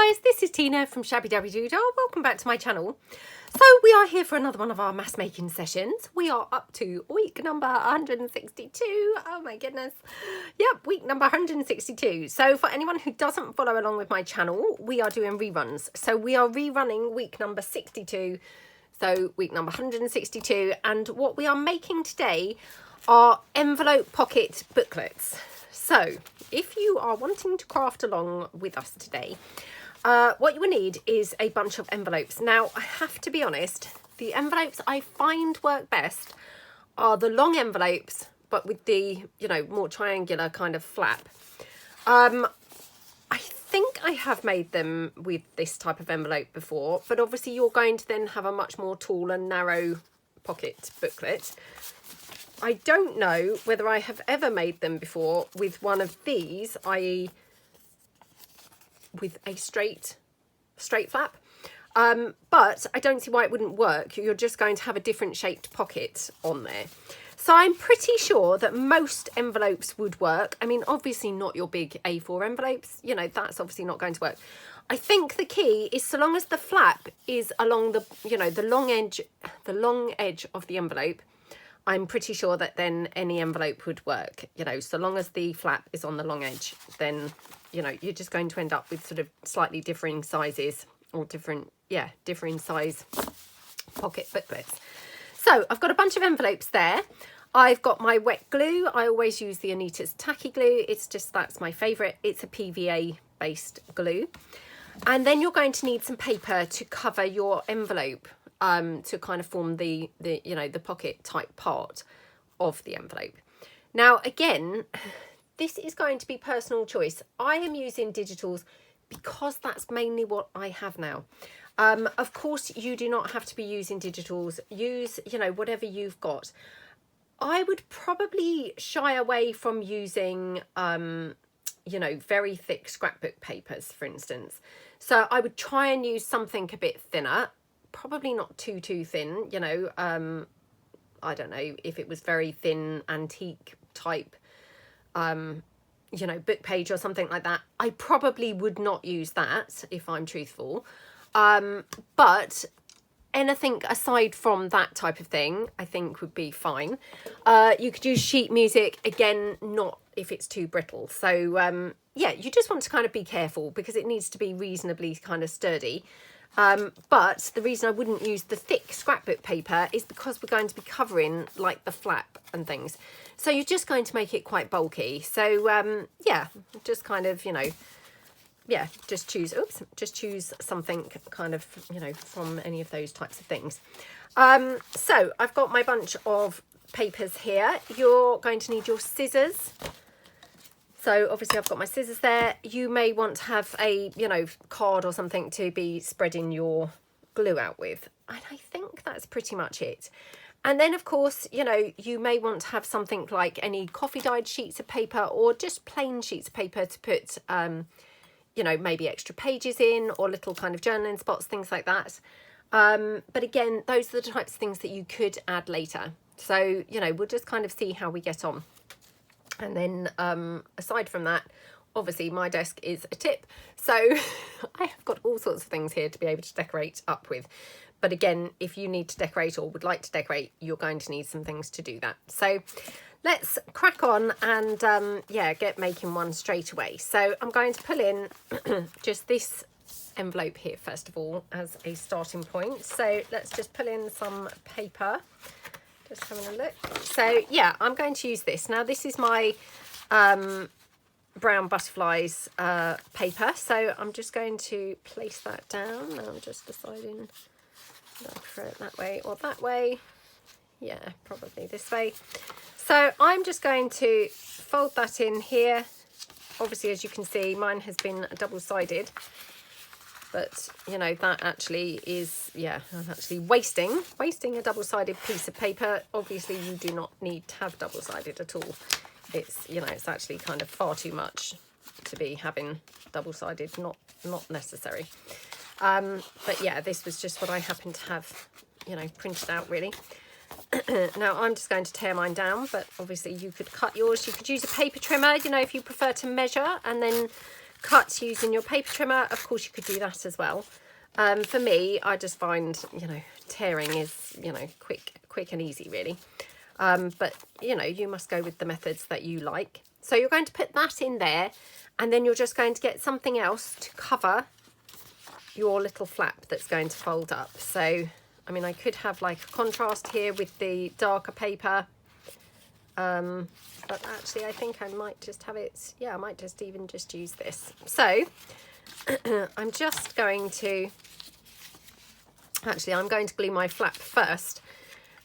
guys, this is Tina from Shabbydabbydoodah. Welcome back to my channel. So we are here for another one of our mass making sessions. We are up to week number 162. Oh my goodness. Yep, week number 162. So for anyone who doesn't follow along with my channel, we are doing reruns. So we are rerunning week number 62. So week number 162. And what we are making today are envelope pocket booklets. So if you are wanting to craft along with us today, what you will need is a bunch of envelopes. Now, I have to be honest, the envelopes I find work best are the long envelopes, but with the, you know, more triangular kind of flap. I think I have made them with this type of envelope before, but obviously you're going to then have a much more tall and narrow pocket booklet. I don't know whether I have ever made them before with one of these, i.e. with a straight flap, but I don't see why it wouldn't work. You're just going to have a different shaped pocket on there. So I'm pretty sure that most envelopes would work. I mean, obviously not your big A4 envelopes, you know, that's obviously not going to work. I think the key is so long as the flap is along the, you know, the long edge of the envelope, I'm pretty sure that then any envelope would work, you know, so long as the flap is on the long edge, then, you know, you're just going to end up with sort of slightly differing sizes or different size pocket booklets. So I've got a bunch of envelopes there. I've got my wet glue. I always use the Anita's Tacky Glue. It's just, that's my favourite. It's a PVA based glue. And then you're going to need some paper to cover your envelope, to kind of form the you know, the pocket type part of the envelope. Now again, this is going to be personal choice. I am using digitals because that's mainly what I have now. Of course you do not have to be using digitals. Use, you know, whatever you've got. I would probably shy away from using you know, very thick scrapbook papers, for instance. So I would try and use something a bit thinner. Probably not too thin, you know. I don't know if it was very thin antique type you know, book page or something like that, I probably would not use that if I'm truthful. But anything aside from that type of thing I think would be fine. You could use sheet music, again, not if it's too brittle. So yeah, you just want to kind of be careful because it needs to be reasonably kind of sturdy. But the reason I wouldn't use the thick scrapbook paper is because we're going to be covering like the flap and things. So you're just going to make it quite bulky. So yeah, just kind of, you know, yeah, just choose something kind of, you know, from any of those types of things. So I've got my bunch of papers here. You're going to need your scissors. So obviously I've got my scissors there. You may want to have a, you know, card or something to be spreading your glue out with. And I think that's pretty much it. And then of course, you know, you may want to have something like any coffee dyed sheets of paper or just plain sheets of paper to put, you know, maybe extra pages in or little kind of journaling spots, things like that. But again, those are the types of things that you could add later. So, you know, we'll just kind of see how we get on. And then aside from that, obviously my desk is a tip, so I have got all sorts of things here to be able to decorate up with. But again, if you need to decorate or would like to decorate, you're going to need some things to do that. So let's crack on and yeah, get making one straight away. So I'm going to pull in just this envelope here first of all as a starting point. So let's just pull in some paper. Just having a look. So yeah, I'm going to use this. Now this is my brown butterflies paper. So I'm just going to place that down. Now I'm just deciding whether I prefer it that way or that way. Yeah, probably this way. So I'm just going to fold that in here. Obviously, as you can see, mine has been double-sided. But, you know, that actually is, yeah, I'm actually wasting a double-sided piece of paper. Obviously, you do not need to have double-sided at all. It's, you know, it's actually kind of far too much to be having double-sided, not necessary. But yeah, this was just what I happened to have, you know, printed out really. Now I'm just going to tear mine down, but obviously you could cut yours. You could use a paper trimmer, you know, if you prefer to measure and then cut using your paper trimmer, of course you could do that as well. For me, I just find, you know, tearing is, you know, quick and easy really. But, you know, you must go with the methods that you like. So you're going to put that in there, and then you're just going to get something else to cover your little flap that's going to fold up. So, I mean, I could have like a contrast here with the darker paper. But actually I think I might just have it, yeah, I might just even just use this. So I'm just going to, actually I'm going to glue my flap first,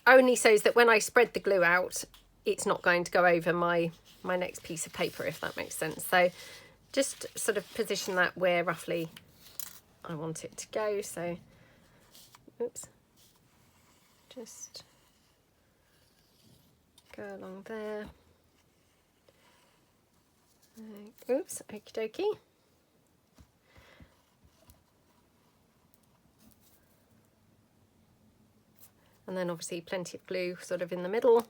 only so that when I spread the glue out, it's not going to go over my next piece of paper, if that makes sense. So just sort of position that where roughly I want it to go. So, oops, just go along there. Oops, okie dokie. And then obviously plenty of glue sort of in the middle,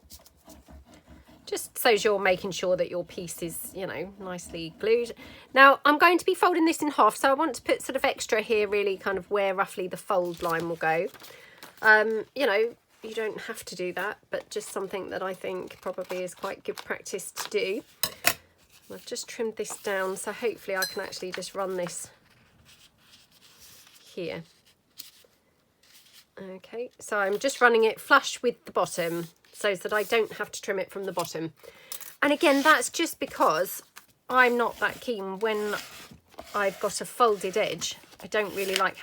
just so you're making sure that your piece is, you know, nicely glued. Now I'm going to be folding this in half, so I want to put sort of extra here, really kind of where roughly the fold line will go. You know, you don't have to do that, but just something that I think probably is quite good practice to do. I've just trimmed this down, so hopefully I can actually just run this here. Okay, so I'm just running it flush with the bottom so that I don't have to trim it from the bottom. And again, that's just because I'm not that keen when I've got a folded edge. I don't really like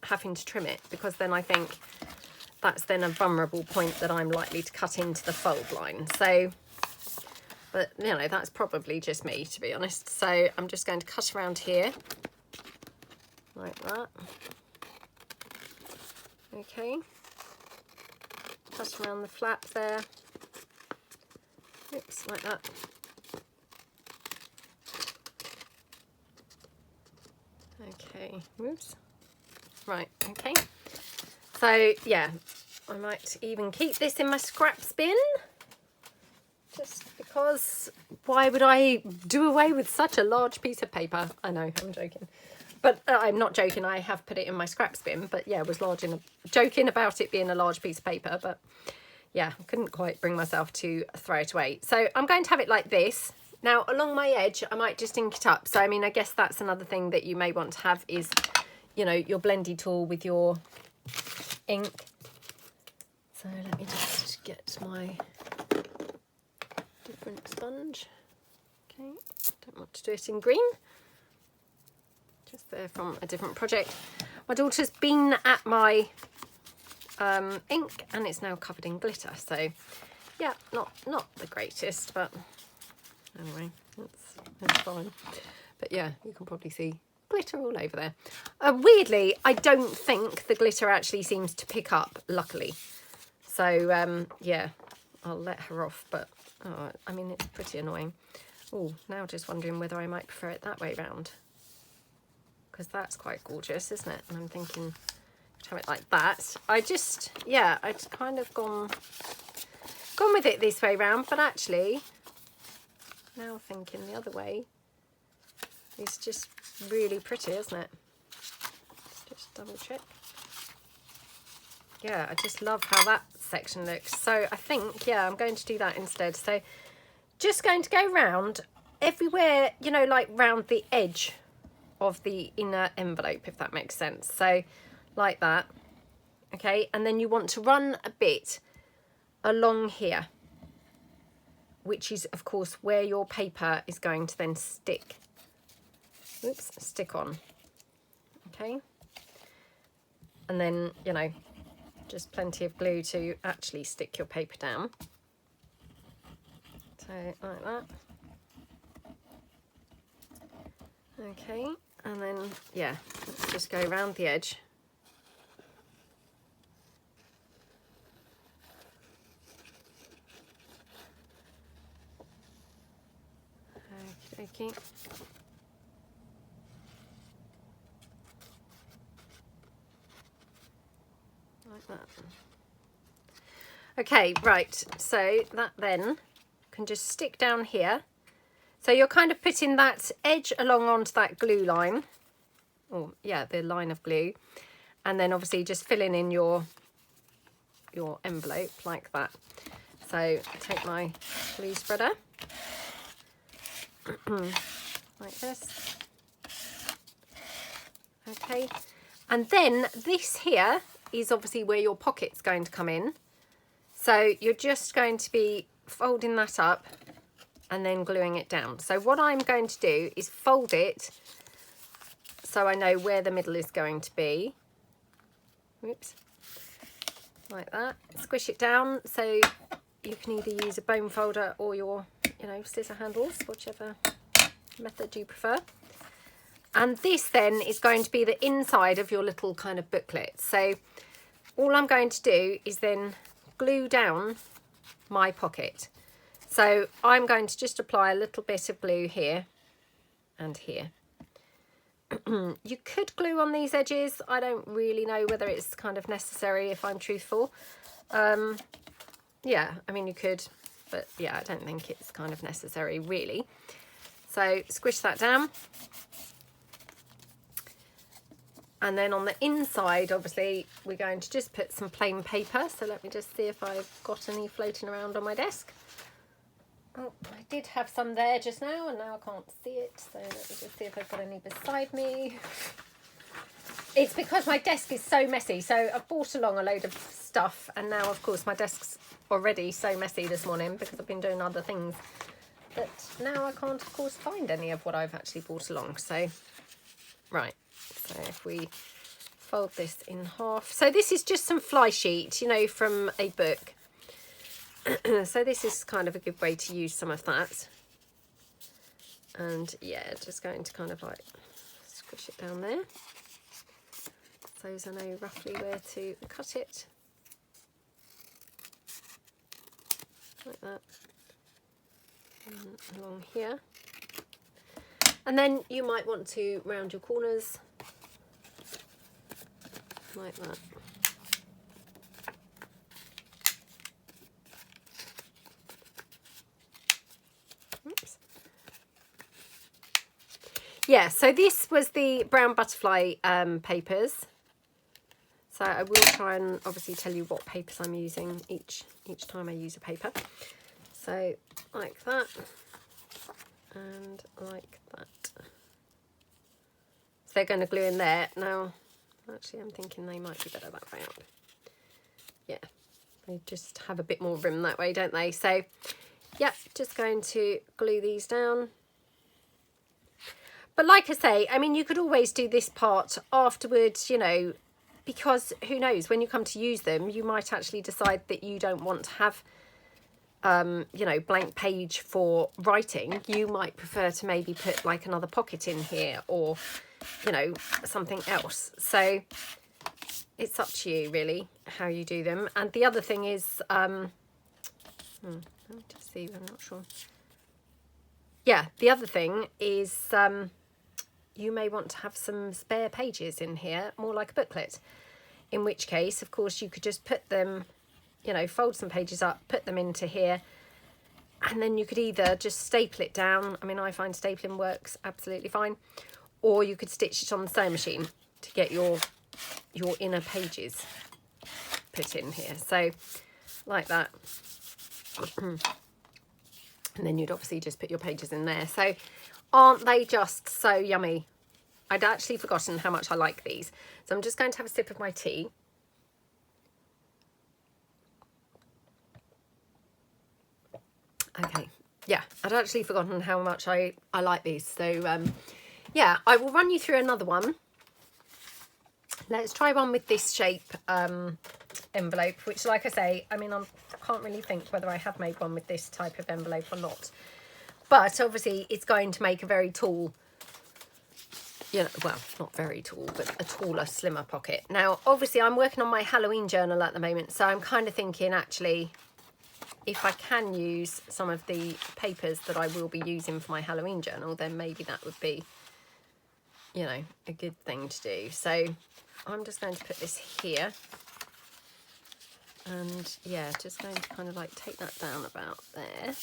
having to trim it, because then I think that's then a vulnerable point that I'm likely to cut into the fold line. So, but you know, that's probably just me, to be honest. So I'm just going to cut around here like that. Okay, cut around the flap there. Oops, like that. Okay, whoops. Right, okay. So yeah, I might even keep this in my scraps bin, just because why would I do away with such a large piece of paper? I know, I'm joking. But I'm not joking, I have put it in my scraps bin, but yeah, was joking about it being a large piece of paper, but yeah, I couldn't quite bring myself to throw it away. So I'm going to have it like this. Now along my edge, I might just ink it up. So I mean, I guess that's another thing that you may want to have is, you know, your blendy tool with your ink. So let me just get my different sponge. Okay, don't want to do it in green. Just there from a different project. My daughter's been at my ink and it's now covered in glitter. So yeah, not the greatest, but anyway, that's fine. But yeah, you can probably see glitter all over there. Weirdly, I don't think the glitter actually seems to pick up, luckily. So yeah, I'll let her off, but oh, I mean, it's pretty annoying. Oh, now just wondering whether I might prefer it that way round, because that's quite gorgeous, isn't it? And I'm thinking to have it like that. I'd kind of gone with it this way round, but actually now thinking the other way is just really pretty, isn't it? Let's just double check. Yeah, I just love how that section looks. So I think, yeah, I'm going to do that instead. So just going to go round everywhere, you know, like round the edge of the inner envelope, if that makes sense. So like that. Okay, and then you want to run a bit along here, which is of course where your paper is going to then stick. Oops, stick on. Okay, and then, you know, just plenty of glue to actually stick your paper down. So like that. Okay, and then yeah, let's just go around the edge. Okay. Like that. Okay, right, so that then can just stick down here. So you're kind of putting that edge along onto that glue line. Oh, yeah, the line of glue. And then obviously just filling in your envelope like that. So I take my glue spreader like this. Okay, and then this here is obviously where your pocket's going to come in. So you're just going to be folding that up and then gluing it down. So what I'm going to do is fold it so I know where the middle is going to be. Oops. Like that. Squish it down so you can either use a bone folder or your, you know, scissor handles, whichever method you prefer. And this then is going to be the inside of your little kind of booklet. So all I'm going to do is then glue down my pocket. So I'm going to just apply a little bit of glue here and here. You could glue on these edges. I don't really know whether it's kind of necessary, if I'm truthful. Yeah, I mean you could, but yeah, I don't think it's kind of necessary really. So squish that down. And then on the inside, obviously, we're going to just put some plain paper. So let me just see if I've got any floating around on my desk. Oh, I did have some there just now, and now I can't see it. So let me just see if I've got any beside me. It's because my desk is so messy. So I've brought along a load of stuff, and now, of course, my desk's already so messy this morning because I've been doing other things. But now I can't, of course, find any of what I've actually brought along. So, right. So if we fold this in half. So this is just some fly sheet, you know, from a book. So this is kind of a good way to use some of that. And yeah, just going to kind of like squish it down there. So as I know roughly where to cut it. Like that. And along here. And then you might want to round your corners. Like that. Oops. Yeah, so this was the brown butterfly papers. So I will try and obviously tell you what papers I'm using each time I use a paper. So like that and like that. So they're going to glue in there. Now, actually I'm thinking they might be better that way up. Yeah, they just have a bit more room that way, don't they? So yeah, just going to glue these down. But like I say, I mean, you could always do this part afterwards, you know, because who knows, when you come to use them, you might actually decide that you don't want to have, you know, blank page for writing. You might prefer to maybe put like another pocket in here or, you know, something else. So it's up to you really how you do them. And the other thing is, let me just see, I'm not sure. Yeah, the other thing is you may want to have some spare pages in here, more like a booklet. In which case, of course, you could just put them, you know, fold some pages up, put them into here, and then you could either just staple it down. I mean, I find stapling works absolutely fine. Or you could stitch it on the sewing machine to get your inner pages put in here. So, like that. And then you'd obviously just put your pages in there. So aren't they just so yummy? I'd actually forgotten how much I like these. So I'm just going to have a sip of my tea. Okay, yeah, I'd actually forgotten how much I like these. So yeah, I will run you through another one. Let's try one with this shape envelope, which, like I say, I mean, I can't really think whether I have made one with this type of envelope or not. But obviously it's going to make a very tall, you know, well, not very tall, but a taller, slimmer pocket. Now, obviously I'm working on my Halloween journal at the moment, so I'm kind of thinking actually, if I can use some of the papers that I will be using for my Halloween journal, then maybe that would be, you know, a good thing to do. So I'm just going to put this here. And yeah, just going to kind of like take that down about there.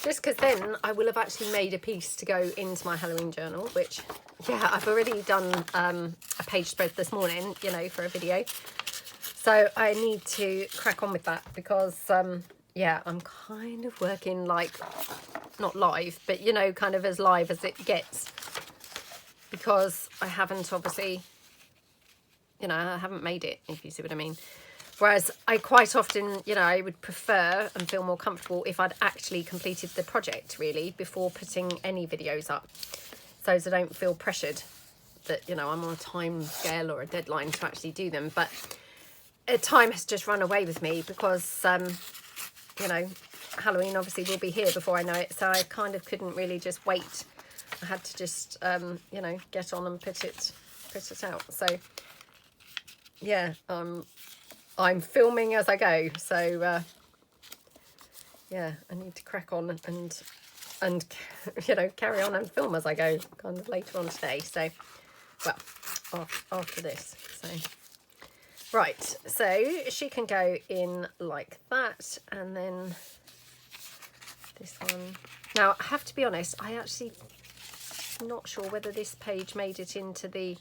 Just because then I will have actually made a piece to go into my Halloween journal, which, yeah, I've already done a page spread this morning, you know, for a video. So I need to crack on with that because, yeah, I'm kind of working like, not live, but, you know, kind of as live as it gets. Because I haven't obviously, you know, I haven't made it, if you see what I mean. Whereas I quite often, you know, I would prefer and feel more comfortable if I'd actually completed the project, really, before putting any videos up. So as I don't feel pressured that, you know, I'm on a time scale or a deadline to actually do them. But time has just run away with me because, you know, Halloween obviously will be here before I know it. So I kind of couldn't really just wait. I had to just, you know, get on and put it out. So, yeah, I'm filming as I go, so yeah, I need to crack on and you know, carry on and film as I go, kind of later on today. So, well, after this. So, right, so she can go in like that, and then this one. Now, I have to be honest, I actually not sure whether this page made it into the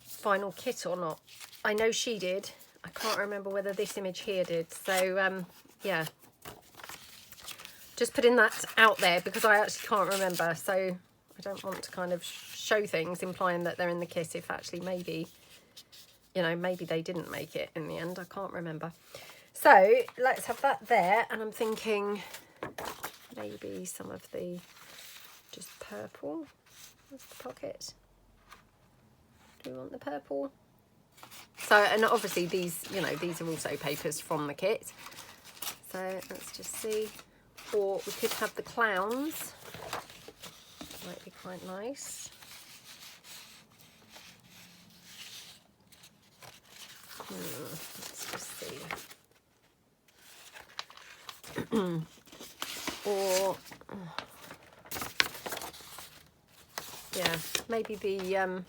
final kit or not. I know she did. I can't remember whether this image here did. So, yeah. Just putting that out there because I actually can't remember. So I don't want to kind of show things implying that they're in the kit if actually maybe, you know, maybe they didn't make it in the end. I can't remember. So let's have that there. And I'm thinking maybe some of the just purple. Where's the pocket? Do we want the purple? So, and obviously these, you know, these are also papers from the kit. So let's just see. Or we could have the clowns. Might be quite nice. Let's just see. Or, yeah, maybe the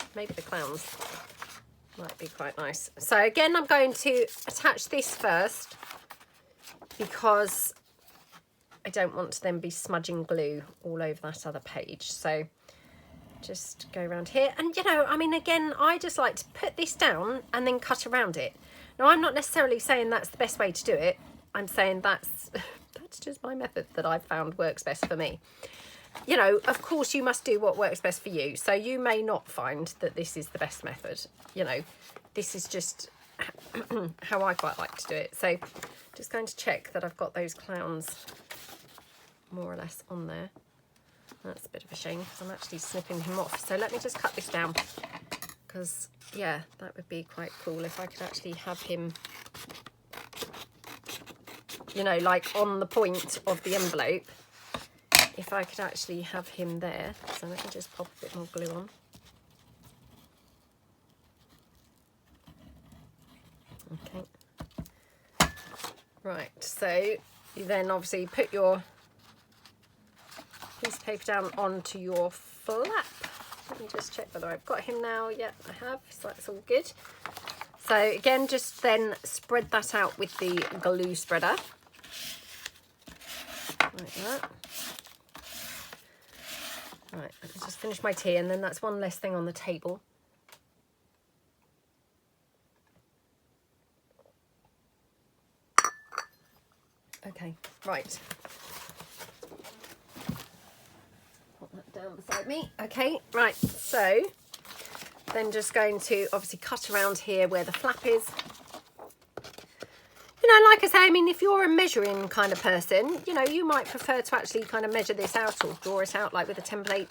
clowns. Might be quite nice. So again, I'm going to attach this first because I don't want to then be smudging glue all over that other page. So just go around here. And, you know, I mean, again, I just like to put this down and then cut around it. Now, I'm not necessarily saying that's the best way to do it. I'm saying that's just my method that I've found works best for me. You know, of course, you must do what works best for you. So you may not find that this is the best method. You know, this is just how I quite like to do it. So just going to check that I've got those clowns more or less on there. That's a bit of a shame because I'm actually snipping him off. So let me just cut this down because, yeah, that would be quite cool if I could actually have him, you know, like on the point of the envelope. If I could actually have him there. So let me just pop a bit more glue on. Okay. Right, so you then obviously put your piece of paper down onto your flap. Let me just check whether I've got him now. Yep, I have, so that's all good. So again, just then spread that out with the glue spreader. Like that. Right, let me just finish my tea and then that's one less thing on the table. Okay, right. Put that down beside me. Okay, right, so then just going to obviously cut around here where the flap is. You know, like I say, I mean, if you're a measuring kind of person, you know, you might prefer to actually kind of measure this out or draw it out like with a template,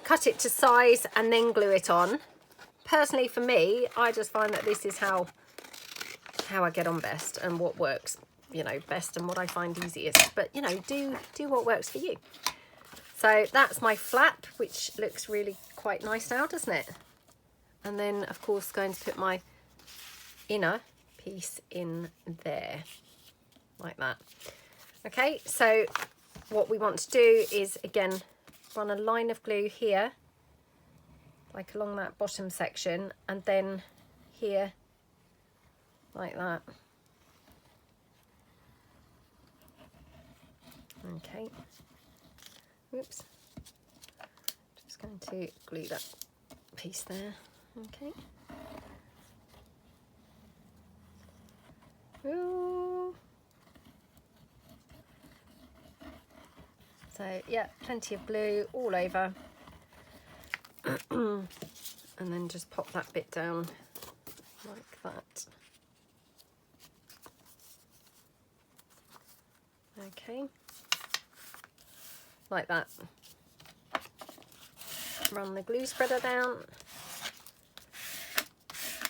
cut it to size and then glue it on. Personally, for me, I just find that this is how I get on best and what works, you know, best and what I find easiest. But, you know, do what works for you. So that's my flap, which looks really quite nice now, doesn't it? And then, of course, going to put my inner piece in there like that. Okay, so what we want to do is again run a line of glue here like along that bottom section and then here like that. Okay, Whoops. Just going to glue that piece there. Okay. Ooh. So yeah, plenty of glue all over. And then just pop that bit down like that. Okay. Like that. Run the glue spreader down.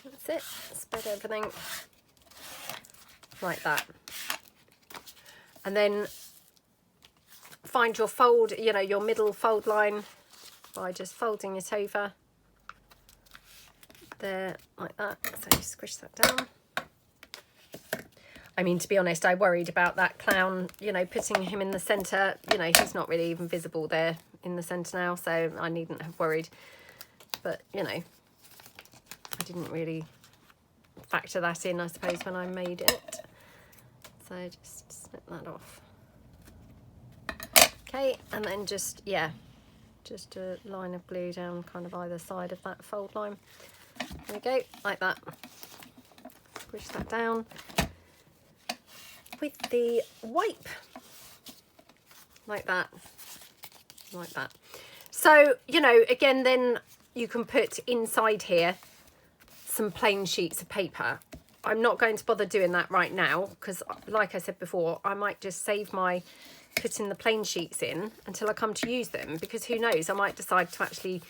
That's it. Spread everything like that. And then find your fold, you know, your middle fold line by just folding it over there like that. So squish that down. I mean, to be honest, I worried about that clown, you know, putting him in the centre. You know, he's not really even visible there in the centre now, so I needn't have worried. But, you know, I didn't really factor that in, I suppose, when I made it. So just snip that off. Okay, and then just, yeah, just a line of glue down kind of either side of that fold line. There we go, like that. Squish that down with the wipe, like that, like that. So, you know, again, then you can put inside here some plain sheets of paper. I'm not going to bother doing that right now because, like I said before, I might just save my putting the plain sheets in until I come to use them, because who knows, I might decide to actually,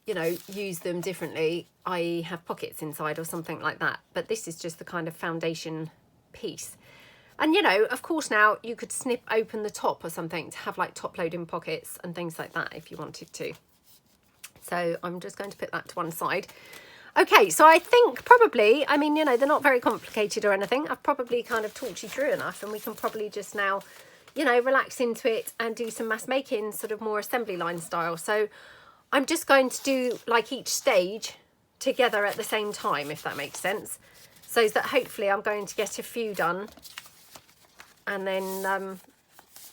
you know, use them differently, i.e. have pockets inside or something like that. But this is just the kind of foundation piece. And, you know, of course now you could snip open the top or something to have like top loading pockets and things like that if you wanted to. So I'm just going to put that to one side. Okay, so I think probably, I mean, you know, they're not very complicated or anything. I've probably kind of talked you through enough, and we can probably just now, you know, relax into it and do some mass making, sort of more assembly line style. So I'm just going to do like each stage together at the same time, if that makes sense. So that hopefully I'm going to get a few done. And then,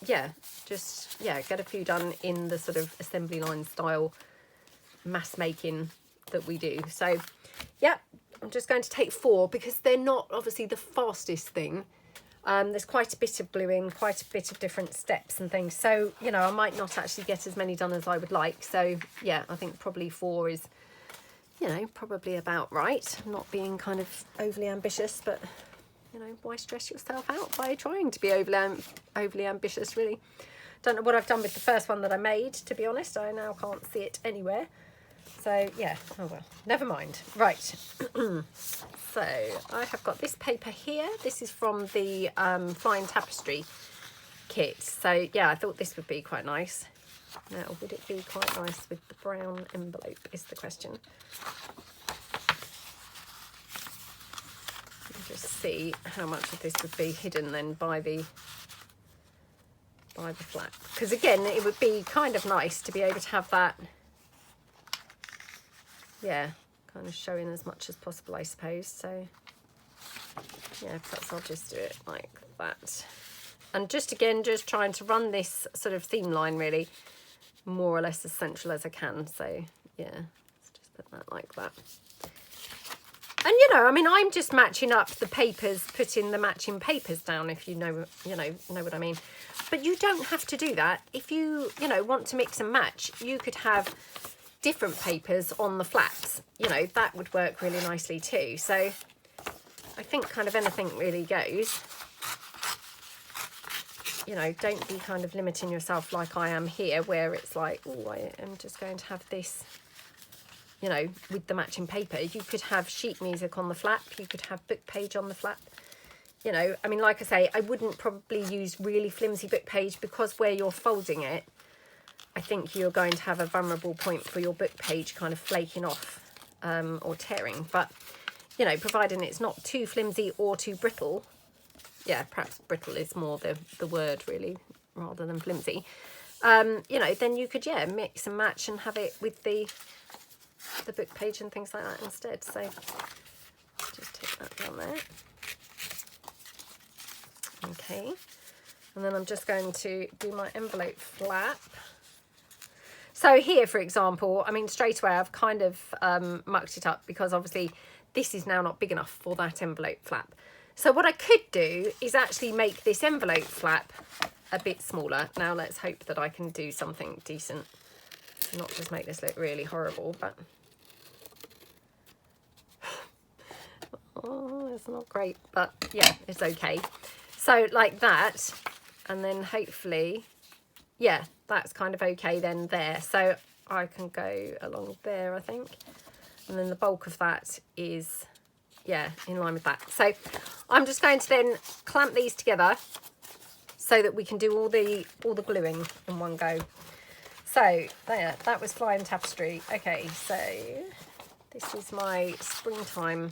yeah, just, yeah, get a few done in the sort of assembly line style mass making that we do. So, yeah, I'm just going to take 4 because they're not obviously the fastest thing. There's quite a bit of gluing, quite a bit of different steps and things. So, you know, I might not actually get as many done as I would like. So, yeah, I think probably 4 is, you know, probably about right. I'm not being kind of overly ambitious, but, you know, why stress yourself out by trying to be overly ambitious, really? Don't know what I've done with the first one that I made, to be honest. I now can't see it anywhere. So, yeah, oh well, never mind. Right, so I have got this paper here. This is from the Flying Tapestry kit. So, yeah, I thought this would be quite nice. Now, would it be quite nice with the brown envelope is the question. Just see how much of this would be hidden then by the flap, because again it would be kind of nice to be able to have that, yeah, kind of showing as much as possible, I suppose. So yeah, perhaps I'll just do it like that, and just again just trying to run this sort of theme line really more or less as central as I can. So yeah, let's just put that like that. And, you know, I mean, I'm just matching up the papers, putting the matching papers down, if you know what I mean. But you don't have to do that. If you, you know, want to mix and match, you could have different papers on the flaps. You know, that would work really nicely too. So I think kind of anything really goes. You know, don't be kind of limiting yourself like I am here, where it's like, oh, I am just going to have this, you know, with the matching paper. You could have sheet music on the flap. You could have book page on the flap. You know, I mean, like I say, I wouldn't probably use really flimsy book page, because where you're folding it, I think you're going to have a vulnerable point for your book page kind of flaking off or tearing. But, you know, providing it's not too flimsy or too brittle. Yeah, perhaps brittle is more the word really, rather than flimsy. You know, then you could, yeah, mix and match and have it with the book page and things like that instead. So just take that down there. Okay, and then I'm just going to do my envelope flap. So here, for example, I mean, straight away I've kind of mucked it up because obviously this is now not big enough for that envelope flap. So what I could do is actually make this envelope flap a bit smaller. Now let's hope that I can do something decent, not just make this look really horrible, but oh, it's not great, but yeah, it's okay. So like that, and then hopefully, yeah, that's kind of okay then there. So I can go along there, I think. And then the bulk of that is, yeah, in line with that. So I'm just going to then clamp these together so that we can do all the gluing in one go. So there, that was Flying Tapestry. Okay, so this is my springtime,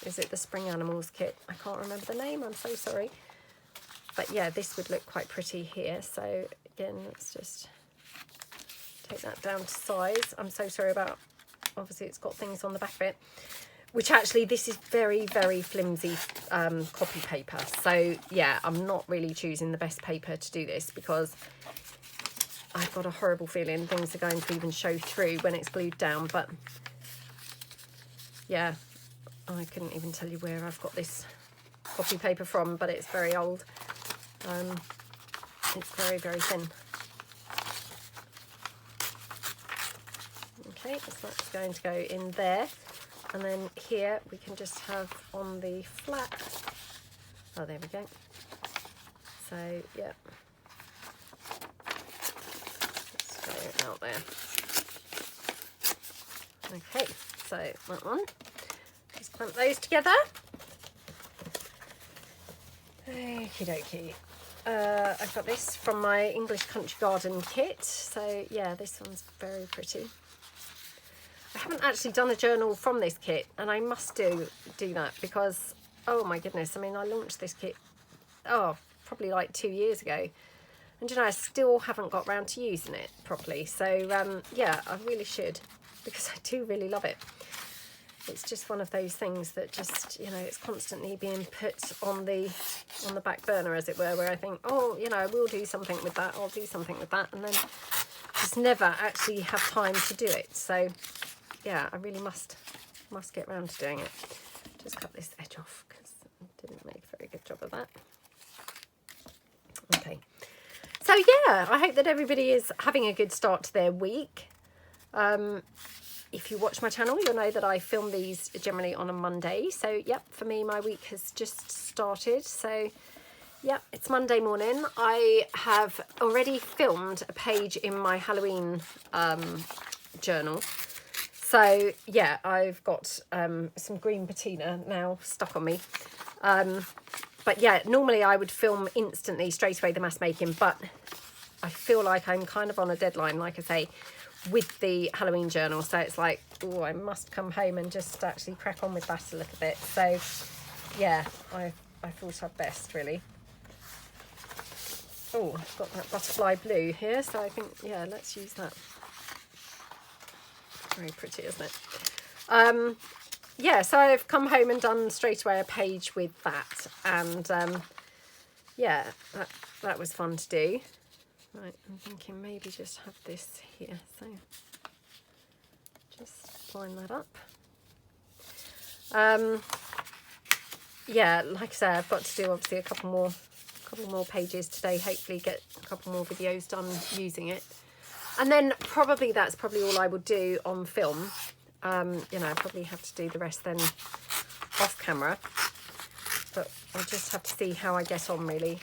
is it the Spring Animals kit? I can't remember the name, I'm so sorry. But yeah, this would look quite pretty here. So again, let's just take that down to size. I'm so sorry about, obviously it's got things on the back of it, which actually this is very, very flimsy copy paper. So yeah, I'm not really choosing the best paper to do this because I've got a horrible feeling things are going to even show through when it's glued down. But yeah, I couldn't even tell you where I've got this copy paper from, but it's very old. It's very, very thin. Okay, so that's going to go in there. And then here we can just have on the flap. Oh, there we go. So, yeah. Let's go out there. Okay, so that one. Just clamp those together. Okie dokie. I've got this from my English Country Garden kit. So, yeah, this one's very pretty. I haven't actually done a journal from this kit, and I must do that because, oh my goodness, I mean, I launched this kit, oh, probably like 2 years ago. And, you know, I still haven't got round to using it properly. So, yeah, I really should because I do really love it. It's just one of those things that just, you know, it's constantly being put on the back burner, as it were, where I think, oh, you know, I will do something with that, I'll do something with that, and then just never actually have time to do it. So, yeah, I really must get around to doing it. Just cut this edge off because I didn't make a very good job of that. Okay. So, yeah, I hope that everybody is having a good start to their week. If you watch my channel, you'll know that I film these generally on a Monday. So, yep, for me, my week has just started. So, yep, it's Monday morning. I have already filmed a page in my Halloween journal. So, yeah, I've got some green patina now stuck on me. But, yeah, normally I would film instantly, straight away, the mask making. But I feel like I'm kind of on a deadline, like I say, with the Halloween journal. So it's like, oh, I must come home and just actually crack on with that a little bit. So yeah, I thought I'd best really. Oh, I've got that butterfly blue here, so I think, yeah, let's use that. Very pretty, isn't it? Yeah, so I've come home and done straight away a page with that, and yeah, that was fun to do. Right, I'm thinking maybe just have this here, so just line that up. Yeah, like I say, I've got to do obviously a couple more pages today, hopefully get a couple more videos done using it. And then that's probably all I would do on film. You know, I probably have to do the rest then off camera. But I'll just have to see how I get on really,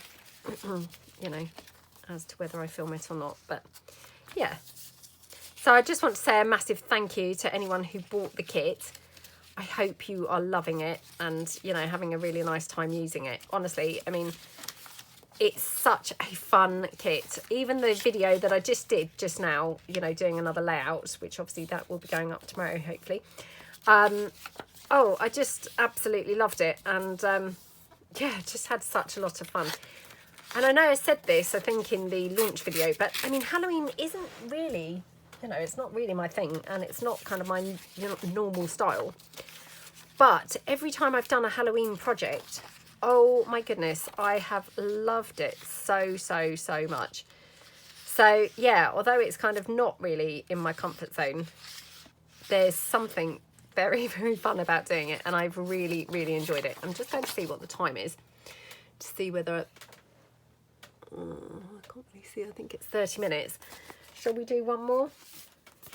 you know, as to whether I film it or not. But yeah, so I just want to say a massive thank you to anyone who bought the kit. I hope you are loving it and, you know, having a really nice time using it. Honestly, I mean, it's such a fun kit. Even the video that I just did just now, you know, doing another layout, which obviously that will be going up tomorrow, hopefully. Oh, I just absolutely loved it. And yeah, just had such a lot of fun. And I know I said this, I think, in the launch video, but I mean, Halloween isn't really, you know, it's not really my thing, and it's not kind of my, you know, normal style. But every time I've done a Halloween project, oh my goodness, I have loved it so much. So yeah, although it's kind of not really in my comfort zone, there's something very, very fun about doing it, and I've really, really enjoyed it. I'm just going to see what the time is to see whether I can't really see. I think it's 30 minutes. Shall we do one more?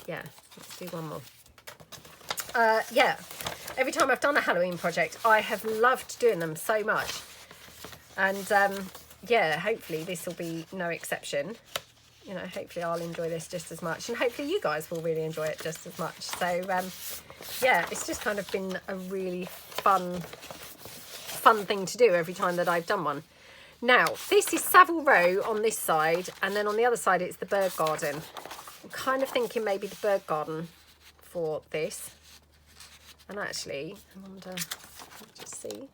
Yeah, let's do one more. Yeah, every time I've done a Halloween project, I have loved doing them so much. And yeah, hopefully this will be no exception. You know, hopefully I'll enjoy this just as much, and hopefully you guys will really enjoy it just as much. So yeah, it's just kind of been a really fun thing to do every time that I've done one. Now, this is Savile Row on this side, and then on the other side it's the bird garden. I'm kind of thinking maybe the bird garden for this. And actually, I wonder, let's just see.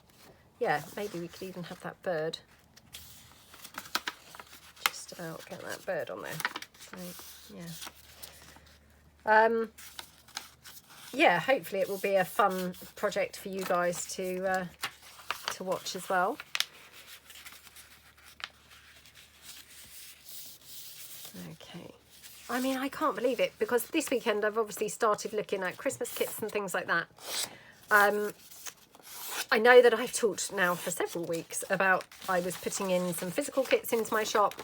Yeah, maybe we could even have that bird. Just about get that bird on there. So, yeah. Yeah, hopefully it will be a fun project for you guys to watch as well. Okay. I mean, I can't believe it, because this weekend I've obviously started looking at Christmas kits and things like that. I know that I've talked now for several weeks about I was putting in some physical kits into my shop,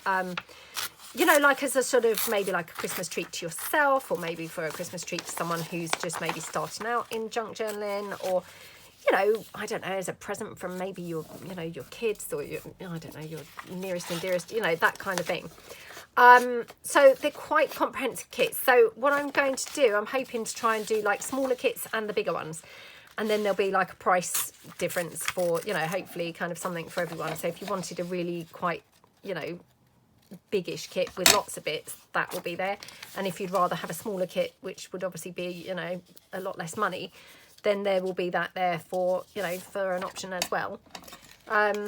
you know, like as a sort of maybe like a Christmas treat to yourself, or maybe for a Christmas treat to someone who's just maybe starting out in junk journaling, or, you know, I don't know, as a present from maybe your, you know, your kids, or your, I don't know, your nearest and dearest, you know, that kind of thing. So they're quite comprehensive kits. So what I'm going to do, I'm hoping to try and do like smaller kits and the bigger ones. And then there'll be like a price difference for, you know, hopefully kind of something for everyone. So if you wanted a really quite, you know, biggish kit with lots of bits, that will be there. And if you'd rather have a smaller kit, which would obviously be, you know, a lot less money, then there will be that there for, you know, for an option as well. I'm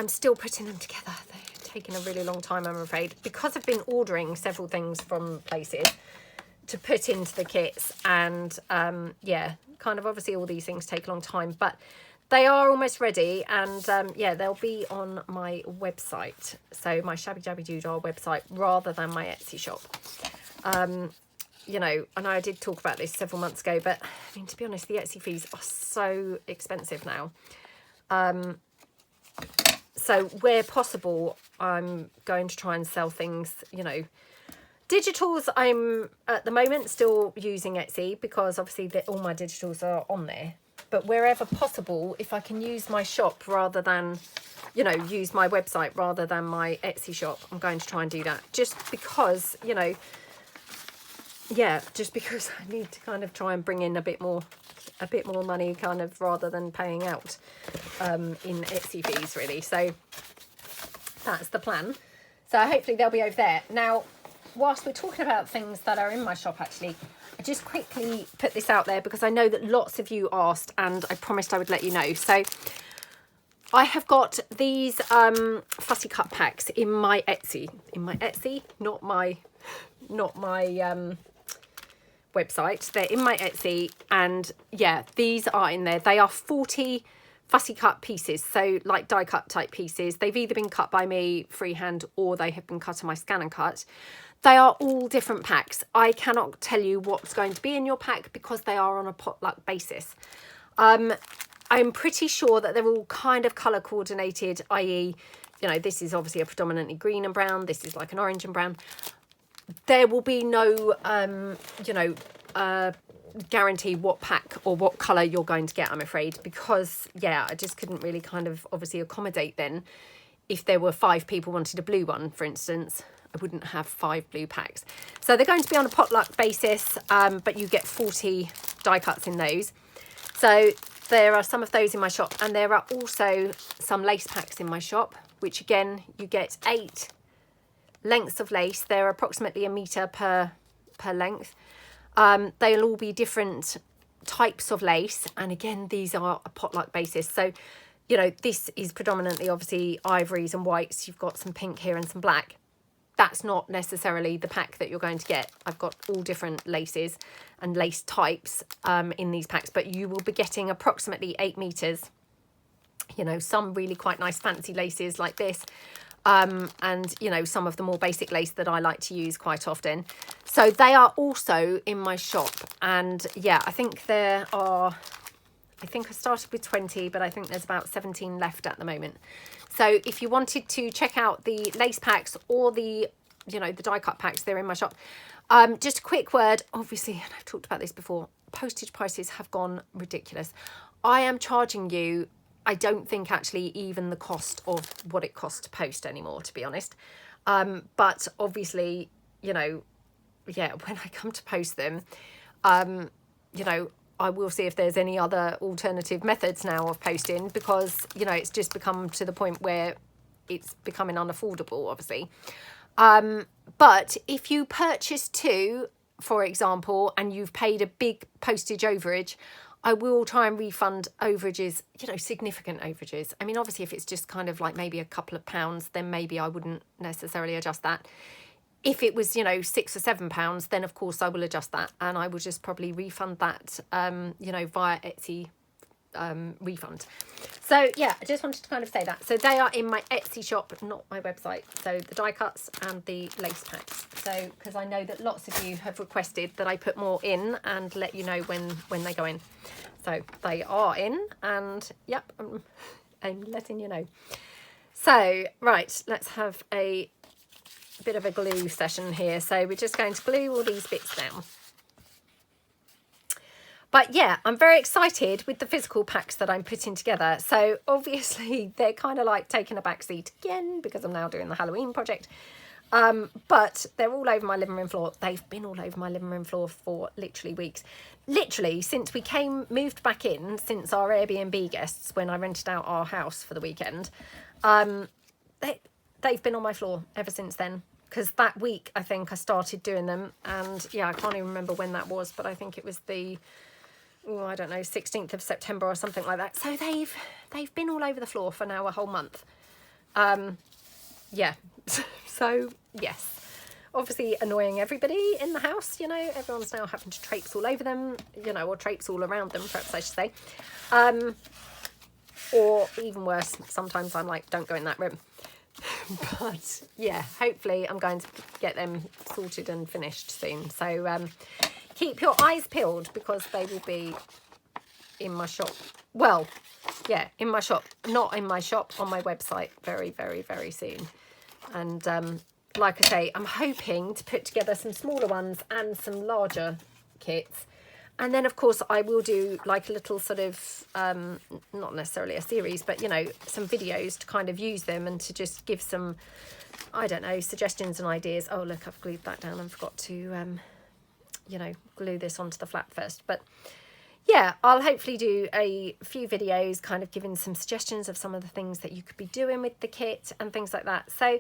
still putting them together. They're taking a really long time, I'm afraid, because I've been ordering several things from places to put into the kits. And yeah, kind of obviously all these things take a long time, but they are almost ready. And yeah, they'll be on my website. So my Shabbydabbydoodah website rather than my Etsy shop. You know, I know I did talk about this several months ago, but I mean, to be honest, the Etsy fees are so expensive now. So where possible, I'm going to try and sell things, you know. Digitals, I'm at the moment still using Etsy, because obviously all my digitals are on there. But wherever possible, if I can use my shop rather than, you know, use my website rather than my Etsy shop, I'm going to try and do that. Just because, you know, yeah, just because I need to kind of try and bring in a bit more money, kind of, rather than paying out in Etsy fees, really. So that's the plan. So hopefully they'll be over there. Now, whilst we're talking about things that are in my shop, actually, I just quickly put this out there because I know that lots of you asked, and I promised I would let you know. So I have got these fussy cut packs in my Etsy, not my website. They're in my Etsy, and yeah, these are in there. They are 40 fussy cut pieces, so like die cut type pieces. They've either been cut by me freehand or they have been cut on my scan and cut. They are all different packs. I cannot tell you what's going to be in your pack because they are on a potluck basis. I'm pretty sure that they're all kind of colour coordinated, i.e., you know, this is obviously a predominantly green and brown. This is like an orange and brown. There will be no, you know, guarantee what pack or what colour you're going to get, I'm afraid, because, yeah, I just couldn't really kind of obviously accommodate then. If there were 5 people wanted a blue one, for instance, I wouldn't have 5 blue packs. So they're going to be on a potluck basis, but you get 40 die cuts in those. So there are some of those in my shop, and there are also some lace packs in my shop, which again, you get 8 lengths of lace. They're approximately a metre per length. They'll all be different types of lace, and again, these are a potluck basis. So, you know, this is predominantly obviously ivories and whites. You've got some pink here and some black. That's not necessarily the pack that you're going to get. I've got all different laces and lace types in these packs, but you will be getting approximately 8 meters. You know, some really quite nice fancy laces like this. and, you know, some of the more basic lace that I like to use quite often. So they are also in my shop. And yeah, I think there are, I think I started with 20, but I think there's about 17 left at the moment. So if you wanted to check out the lace packs or the, you know, the die cut packs, they're in my shop. Just a quick word, obviously, and I've talked about this before, postage prices have gone ridiculous. I am charging you, I don't think actually even the cost of what it costs to post anymore, to be honest. But obviously, you know, yeah, when I come to post them, you know, I will see if there's any other alternative methods now of posting, because, you know, it's just become to the point where it's becoming unaffordable, obviously. But if you purchase 2, for example, and you've paid a big postage overage, I will try and refund overages, you know, significant overages. I mean, obviously, if it's just kind of like maybe a couple of pounds, then maybe I wouldn't necessarily adjust that. If it was, you know, £6 or £7, then of course I will adjust that, and I will just probably refund that, you know, via Etsy refund. So yeah, I just wanted to kind of say that. So they are in my Etsy shop, not my website. So the die cuts and the lace packs. So because I know that lots of you have requested that I put more in and let you know when they go in. So they are in, and yep, I'm letting you know. So right, let's have a bit of a glue session here. So we're just going to glue all these bits down. But yeah, I'm very excited with the physical packs that I'm putting together. So obviously they're kind of like taking a back seat again because I'm now doing the Halloween project. But they're all over my living room floor. They've been all over my living room floor for literally weeks. Literally since we moved back in, since our Airbnb guests, when I rented out our house for the weekend, they've been on my floor ever since then. Because that week, I think I started doing them. And yeah, I can't even remember when that was, but I think it was the, I don't know, 16th of September or something like that. So they've been all over the floor for now a whole month. Yeah, so yes, obviously annoying everybody in the house, you know, everyone's now having to traipse all over them, you know, or traipse all around them, perhaps I should say. Or even worse, sometimes I'm like, don't go in that room. But yeah, hopefully I'm going to get them sorted and finished soon. So keep your eyes peeled, because they will be in my shop. Well, yeah, in my shop, not in my shop, on my website very, very, very soon. And like I say, I'm hoping to put together some smaller ones and some larger kits. And then, of course, I will do like a little sort of, not necessarily a series, but, you know, some videos to kind of use them and to just give some, I don't know, suggestions and ideas. Oh, look, I've glued that down and forgot to, you know, glue this onto the flap first. But yeah, I'll hopefully do a few videos kind of giving some suggestions of some of the things that you could be doing with the kit and things like that. So,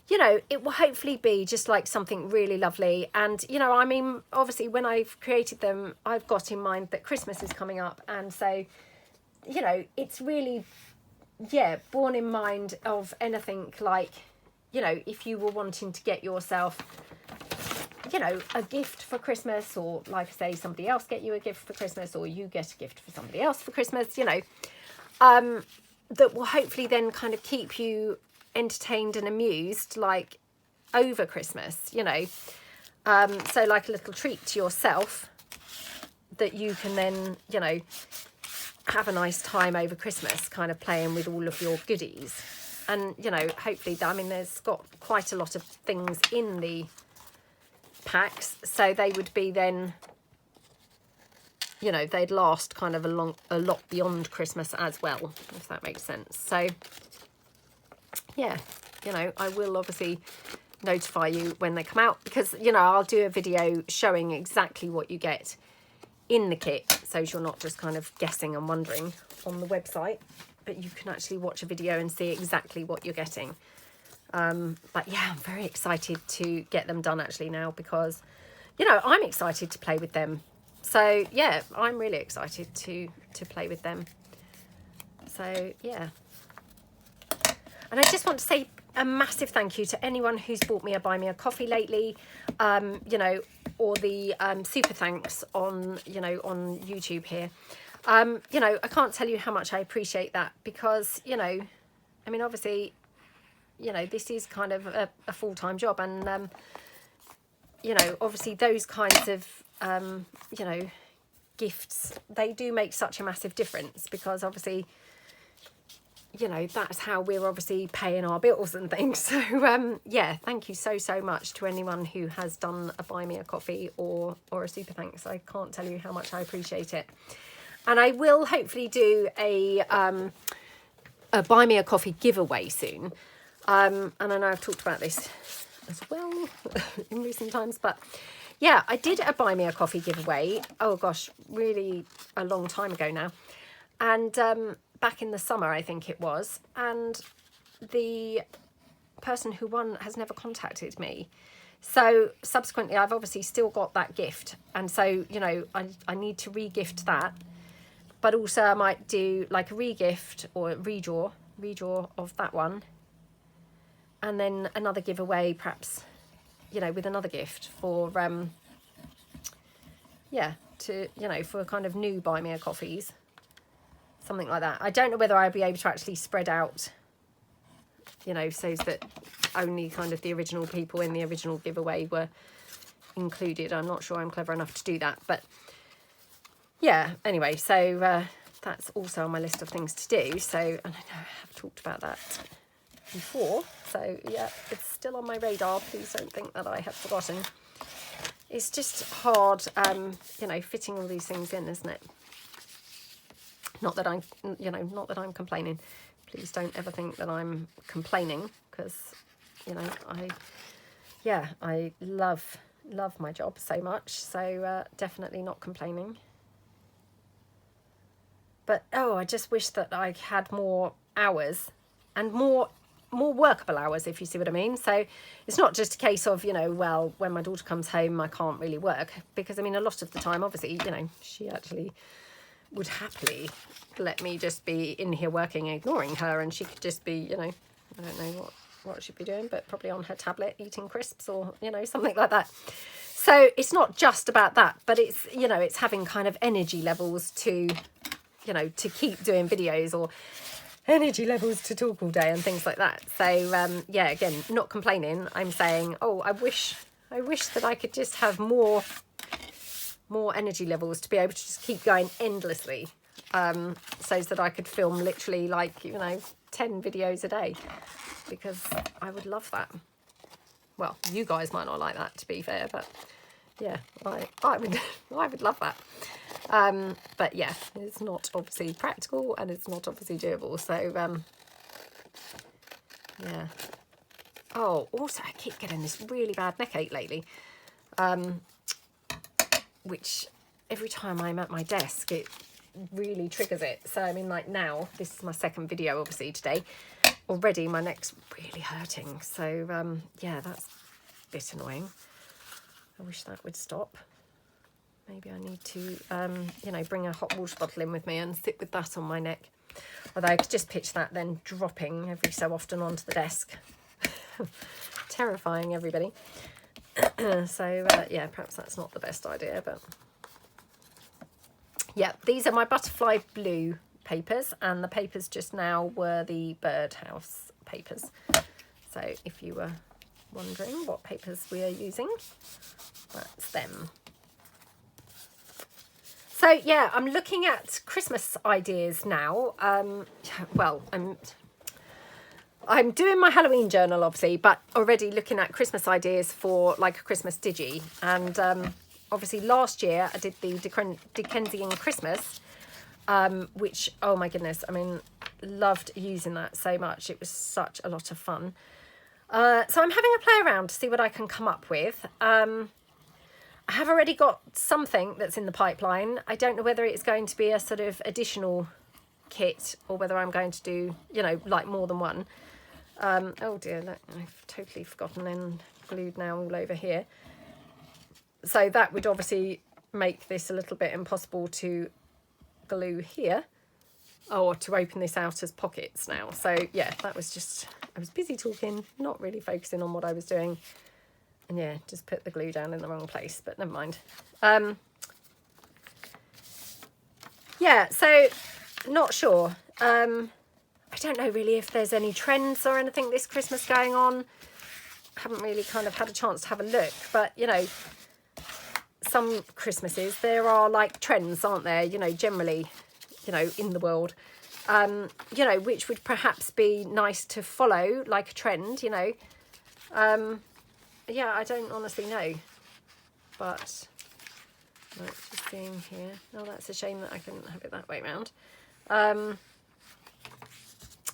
you know, it will hopefully be just like something really lovely. And, you know, I mean, obviously when I've created them, I've got in mind that Christmas is coming up. And so, you know, it's really, yeah, borne in mind of anything like, you know, if you were wanting to get yourself, you know, a gift for Christmas, or like I say, somebody else get you a gift for Christmas, or you get a gift for somebody else for Christmas, you know, that will hopefully then kind of keep you entertained and amused, like over Christmas, you know, so like a little treat to yourself that you can then, you know, have a nice time over Christmas, kind of playing with all of your goodies. And, you know, hopefully, I mean, there's got quite a lot of things in the packs, so they would be then, you know, they'd last kind of a lot beyond Christmas as well, if that makes sense. So yeah, you know, I will obviously notify you when they come out, because, you know, I'll do a video showing exactly what you get in the kit, so you're not just kind of guessing and wondering on the website, but you can actually watch a video and see exactly what you're getting. But yeah, I'm very excited to get them done actually now, because, you know, I'm excited to play with them. So yeah, I'm really excited to play with them. So yeah. And I just want to say a massive thank you to anyone who's bought me a buy me a coffee lately, you know, or the super thanks on, you know, on YouTube here. You know, I can't tell you how much I appreciate that, because, you know, I mean, obviously, you know, this is kind of a full-time job, and you know, obviously those kinds of you know, gifts, they do make such a massive difference, because obviously, you know, that's how we're obviously paying our bills and things. So yeah, thank you so much to anyone who has done a buy me a coffee or a super thanks. I can't tell you how much I appreciate it. And I will hopefully do a buy me a coffee giveaway soon. And I know I've talked about this as well in recent times, but yeah, I did a buy me a coffee giveaway, oh gosh, really a long time ago now, and back in the summer I think it was, and the person who won has never contacted me. So subsequently I've obviously still got that gift, and so, you know, I need to re-gift that, but also I might do like a re-gift or redraw of that one, and then another giveaway perhaps, you know, with another gift for yeah, to, you know, for kind of new buy me a coffees, something like that. I don't know whether I'll be able to actually spread out, you know, so that only kind of the original people in the original giveaway were included. I'm not sure I'm clever enough to do that, but yeah, anyway, so that's also on my list of things to do. So, and I know I have talked about that before, so yeah, it's still on my radar. Please don't think that I have forgotten. It's just hard, you know, fitting all these things in, isn't it? Not that I'm, you know, not that I'm complaining. Please don't ever think that I'm complaining, because, you know, I love my job so much, so definitely not complaining. But oh, I just wish that I had more hours, and more workable hours, if you see what I mean. So it's not just a case of, you know, well, when my daughter comes home I can't really work, because I mean a lot of the time obviously, you know, she actually would happily let me just be in here working, ignoring her, and she could just be, you know, I don't know what she'd be doing, but probably on her tablet eating crisps or, you know, something like that. So it's not just about that, but it's, you know, it's having kind of energy levels to, you know, to keep doing videos, or energy levels to talk all day and things like that. So yeah, again, not complaining. I'm saying, oh, I wish that I could just have more energy levels to be able to just keep going endlessly, so that I could film literally like, you know, 10 videos a day, because I would love that. Well, you guys might not like that, to be fair, but yeah, I would love that. But yeah, it's not obviously practical, and it's not obviously doable. So yeah. Oh, also I keep getting this really bad neck-ache lately, which every time I'm at my desk it really triggers it. So I mean, like now, this is my second video obviously today. Already my neck's really hurting. So yeah, that's a bit annoying. I wish that would stop. Maybe I need to, you know, bring a hot water bottle in with me and sit with that on my neck. Although I could just picture that then dropping every so often onto the desk. Terrifying everybody. So, yeah, perhaps that's not the best idea, but... yeah, these are my butterfly blue papers, and the papers just now were the birdhouse papers. So if you were wondering what papers we are using, that's them. So yeah, I'm looking at Christmas ideas now. Well, I'm doing my Halloween journal obviously, but already looking at Christmas ideas for like a Christmas digi. And obviously last year I did the Dickensian Christmas, which, oh my goodness, I mean, loved using that so much. It was such a lot of fun. So I'm having a play around to see what I can come up with. I have already got something that's in the pipeline. I don't know whether it's going to be a sort of additional kit, or whether I'm going to do, you know, like more than one. Oh dear, look, I've totally forgotten and glued now all over here. So that would obviously make this a little bit impossible to glue here, or to open this out as pockets now. So yeah, that was just, I was busy talking, not really focusing on what I was doing. And yeah, just put the glue down in the wrong place, but never mind. Yeah, so not sure. I don't know really if there's any trends or anything this Christmas going on. I haven't really kind of had a chance to have a look, but you know, some Christmases there are like trends, aren't there, you know, generally, you know, in the world, you know, which would perhaps be nice to follow, like a trend, you know. Yeah, I don't honestly know, but right, just seeing here. Oh, that's a shame that I couldn't have it that way around.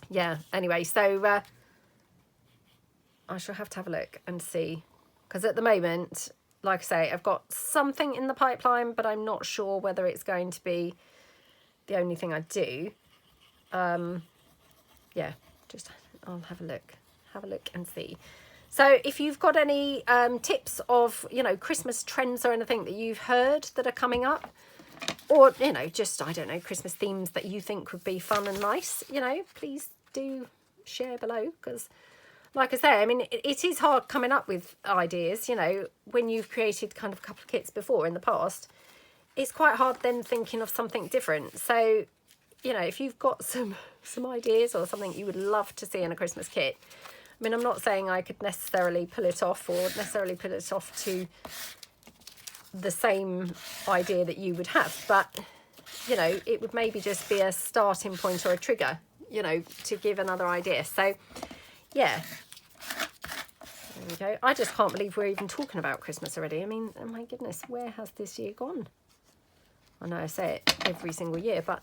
Yeah, anyway, so I shall have to have a look and see, because at the moment, like I say, I've got something in the pipeline, but I'm not sure whether it's going to be the only thing I do. Yeah, just I'll have a look and see. So if you've got any tips of, you know, Christmas trends or anything that you've heard that are coming up, or, you know, just, I don't know, Christmas themes that you think would be fun and nice, you know, please do share below, because like I say, I mean, it is hard coming up with ideas, you know, when you've created kind of a couple of kits before in the past. It's quite hard then thinking of something different. So, you know, if you've got some ideas or something you would love to see in a Christmas kit, I mean, I'm not saying I could necessarily pull it off or necessarily put it off to the same idea that you would have, but, you know, it would maybe just be a starting point or a trigger, you know, to give another idea. So, yeah. There we go. I just can't believe we're even talking about Christmas already. I mean, oh my goodness, where has this year gone? I know I say it every single year, but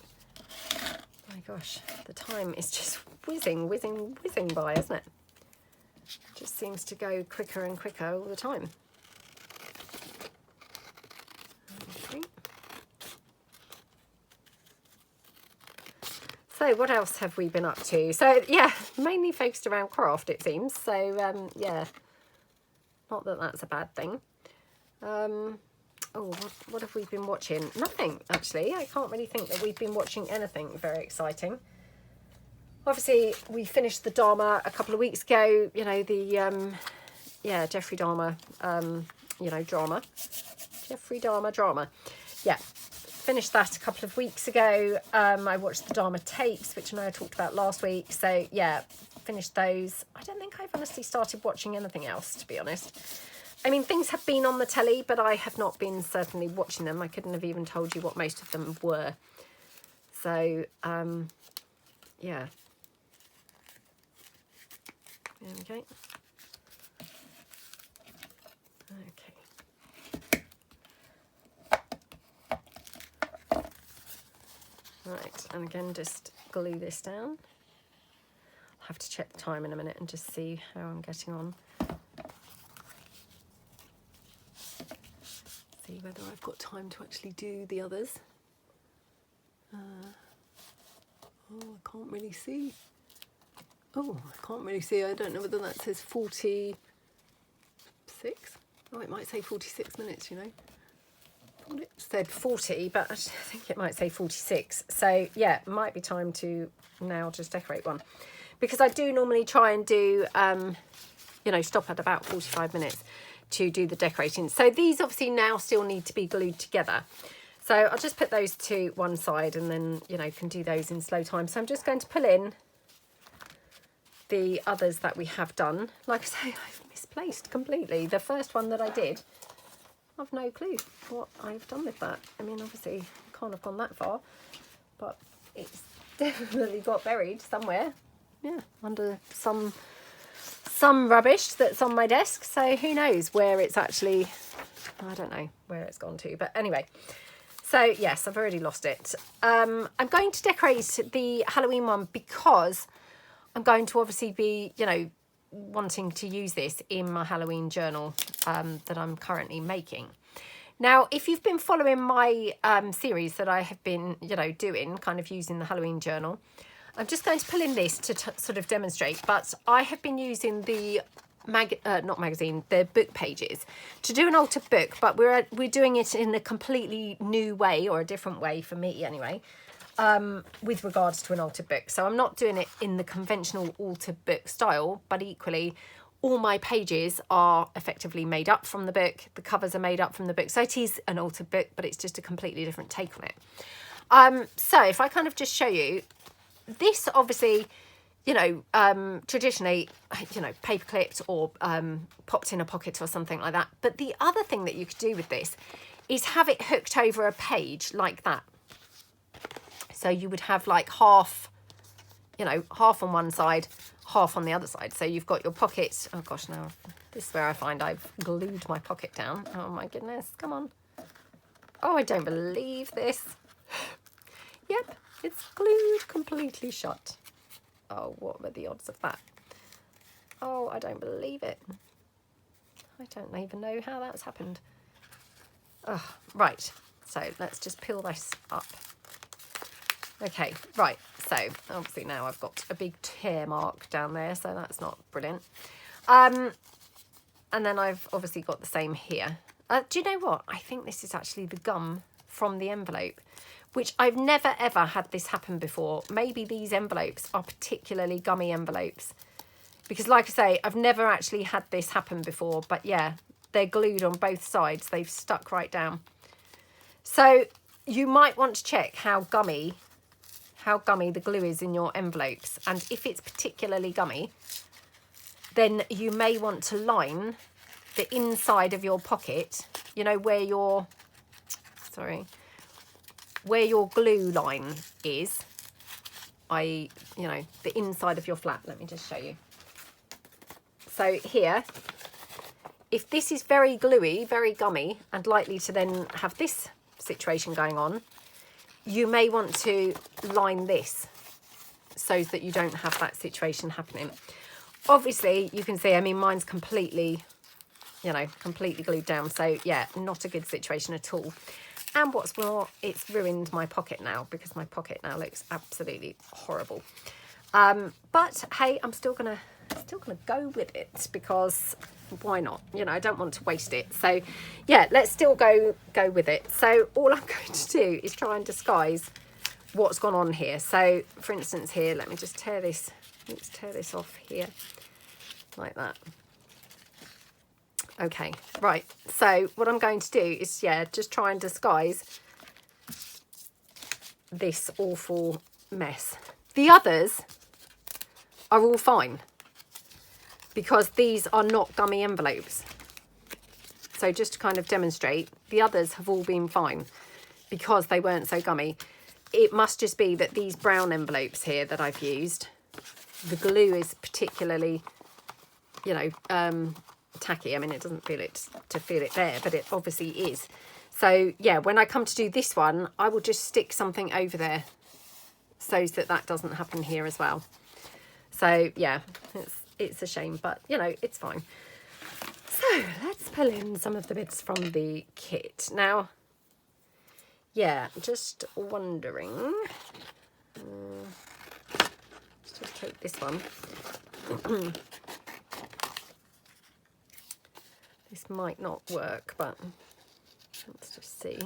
my gosh, the time is just whizzing by, isn't it? Just seems to go quicker and quicker all the time. Okay. So what else have we been up to? So yeah, mainly focused around craft, it seems. So yeah, not that that's a bad thing. Oh, what have we been watching? Nothing, actually. I can't really think that we've been watching anything very exciting. Obviously, we finished the drama a couple of weeks ago. You know, the yeah, Jeffrey Dahmer, you know, drama. Jeffrey Dahmer drama. Yeah, finished that a couple of weeks ago. I watched the Dahmer tapes, which I know I talked about last week. So yeah, finished those. I don't think I've honestly started watching anything else, to be honest. I mean, things have been on the telly, but I have not been certainly watching them. I couldn't have even told you what most of them were. So, yeah. There we go. Okay. Right, and again, just glue this down. I'll have to check the time in a minute and just see how I'm getting on. See whether I've got time to actually do the others. Oh, I can't really see. Oh, I can't really see. I don't know whether that says 46. Oh, it might say 46 minutes, you know. It said 40, but I think it might say 46. So, yeah, it might be time to now just decorate one. Because I do normally try and do, you know, stop at about 45 minutes to do the decorating. So these obviously now still need to be glued together. So I'll just put those to one side and then, you know, can do those in slow time. So I'm just going to pull in the others that we have done. Like I say, I've misplaced completely. The first one that I did, I've no clue what I've done with that. I mean, obviously, can't have gone that far, but it's definitely got buried somewhere. Yeah, under some rubbish that's on my desk. So who knows where it's actually, I don't know where it's gone to. But anyway, so yes, I've already lost it. I'm going to decorate the Halloween one because I'm going to obviously be, you know, wanting to use this in my Halloween journal that I'm currently making. Now, if you've been following my series that I have been, you know, doing, kind of using the Halloween journal, I'm just going to pull in this to sort of demonstrate, but I have been using the the book pages to do an altered book, but we're doing it in a completely new way, or a different way for me anyway, with regards to an altered book. So I'm not doing it in the conventional altered book style, but equally all my pages are effectively made up from the book. The covers are made up from the book. So it is an altered book, but it's just a completely different take on it. So if I kind of just show you, this obviously you know, traditionally, you know, paper clipped or popped in a pocket or something like that. But the other thing that you could do with this is have it hooked over a page like that. So you would have like half, you know, half on one side, half on the other side. So you've got your pockets. Oh gosh, now this is where I find I've glued my pocket down. Oh my goodness, come on. Oh, I don't believe this. Yep, it's glued completely shut. Oh, what were the odds of that? Oh, I don't believe it. I don't even know how that's happened. Oh, right, so let's just peel this up. Okay, right, so obviously now I've got a big tear mark down there, so that's not brilliant. And then I've obviously got the same here. Do you know what? I think this is actually the gum from the envelope, which I've never ever had this happen before. Maybe these envelopes are particularly gummy envelopes, because like I say, I've never actually had this happen before, but yeah, they're glued on both sides. They've stuck right down. So you might want to check how gummy the glue is in your envelopes, and if it's particularly gummy, then you may want to line the inside of your pocket, you know, where your glue line is, you know, the inside of your flap. Let me just show you. So here, if this is very gluey, very gummy, and likely to then have this situation going on, you may want to line this so that you don't have that situation happening. Obviously, you can see, I mean, mine's completely, you know, completely glued down. So yeah, not a good situation at all. And what's more, it's ruined my pocket now, because my pocket now looks absolutely horrible. But hey, I'm still gonna go with it, because why not? You know, I don't want to waste it. So yeah, let's still go with it. So all I'm going to do is try and disguise what's gone on here. So for instance here, let me just tear this. Let's tear this off here like that. Okay, right, so what I'm going to do is, yeah, just try and disguise this awful mess. The others are all fine, because these are not gummy envelopes. So just to kind of demonstrate, the others have all been fine because they weren't so gummy. It must just be that these brown envelopes here that I've used, the glue is particularly, you know, tacky. I mean, it doesn't feel it to feel it there, but it obviously is. So yeah, when I come to do this one, I will just stick something over there so that that doesn't happen here as well. So yeah, it's a shame, but you know, it's fine. So let's pull in some of the bits from the kit now. Yeah, just wondering. Let's just take this one. This might not work, but let's just see.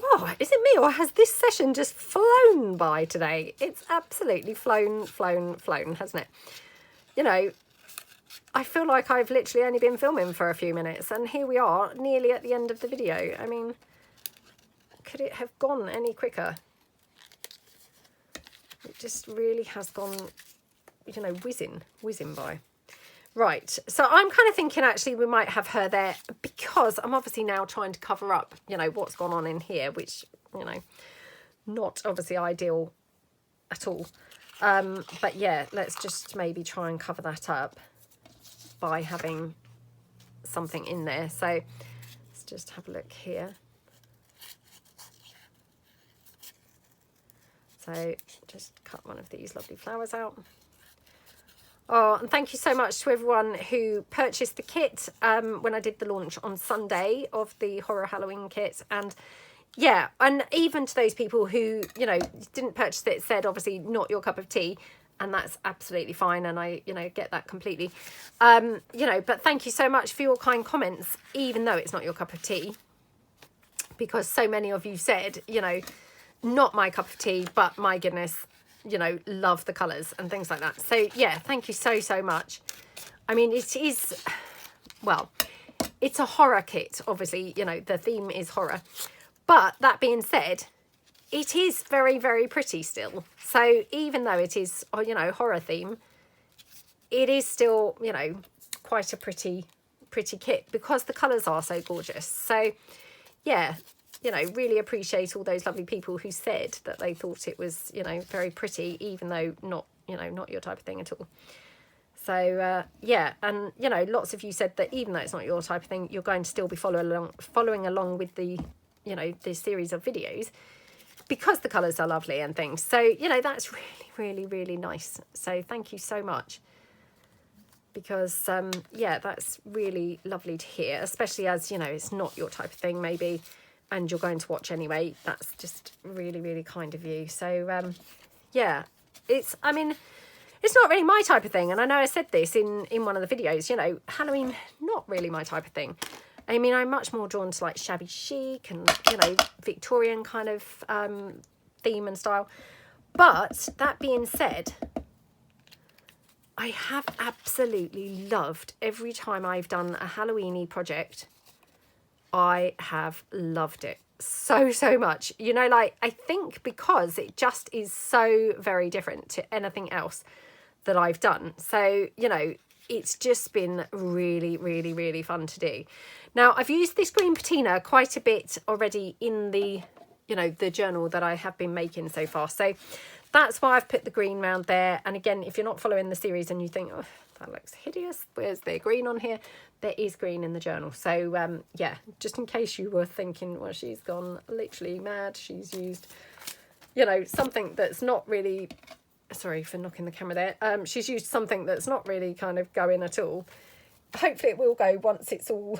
Oh, is it me, or has this session just flown by today? It's absolutely flown, hasn't it? You know, I feel like I've literally only been filming for a few minutes, and here we are, nearly at the end of the video. I mean, could it have gone any quicker? It just really has gone, you know, whizzing by. Right, so I'm kind of thinking actually we might have her there, because I'm obviously now trying to cover up, you know, what's gone on in here, which, you know, not obviously ideal at all. But yeah, let's just maybe try and cover that up by having something in there. So let's just have a look here. So just cut one of these lovely flowers out. Oh, and thank you so much to everyone who purchased the kit when I did the launch on Sunday of the Horror Halloween kit. And yeah, and even to those people who, you know, didn't purchase it, said obviously not your cup of tea, and that's absolutely fine, and I, you know, get that completely. You know, but thank you so much for your kind comments, even though it's not your cup of tea, because so many of you said, you know, not my cup of tea, but my goodness, you know, love the colours and things like that. So yeah, thank you so much. I mean, it is, well, it's a horror kit, obviously, you know, the theme is horror, but that being said, it is very, very pretty still. So even though it is, you know, horror theme, it is still, you know, quite a pretty kit because the colours are so gorgeous. So yeah, you know, really appreciate all those lovely people who said that they thought it was, you know, very pretty, even though not, you know, not your type of thing at all. So yeah, and you know, lots of you said that even though it's not your type of thing, you're going to still be following along with the, you know, this series of videos because the colours are lovely and things. So, you know, that's really, really, really nice. So thank you so much. Because yeah, that's really lovely to hear, especially as, you know, it's not your type of thing maybe, and you're going to watch anyway. That's just really, really kind of you. So yeah, I mean, it's not really my type of thing, and I know I said this in one of the videos, you know, Halloween, not really my type of thing. I mean, I'm much more drawn to like shabby chic and, you know, Victorian kind of theme and style. But that being said, I have absolutely loved every time I've done a Halloween-y project. I have loved it so, so much. You know, like, I think because it just is so very different to anything else that I've done. So, you know, it's just been really, really, really fun to do. Now, I've used this green patina quite a bit already in the, you know, the journal that I have been making so far. So that's why I've put the green round there. And again, if you're not following the series and you think, oh, that looks hideous, where's there green on here? There is green in the journal. So yeah, just in case you were thinking, well, she's gone literally mad. She's used, you know, something that's not really, sorry for knocking the camera there. She's used something that's not really kind of going at all. Hopefully it will go once it's all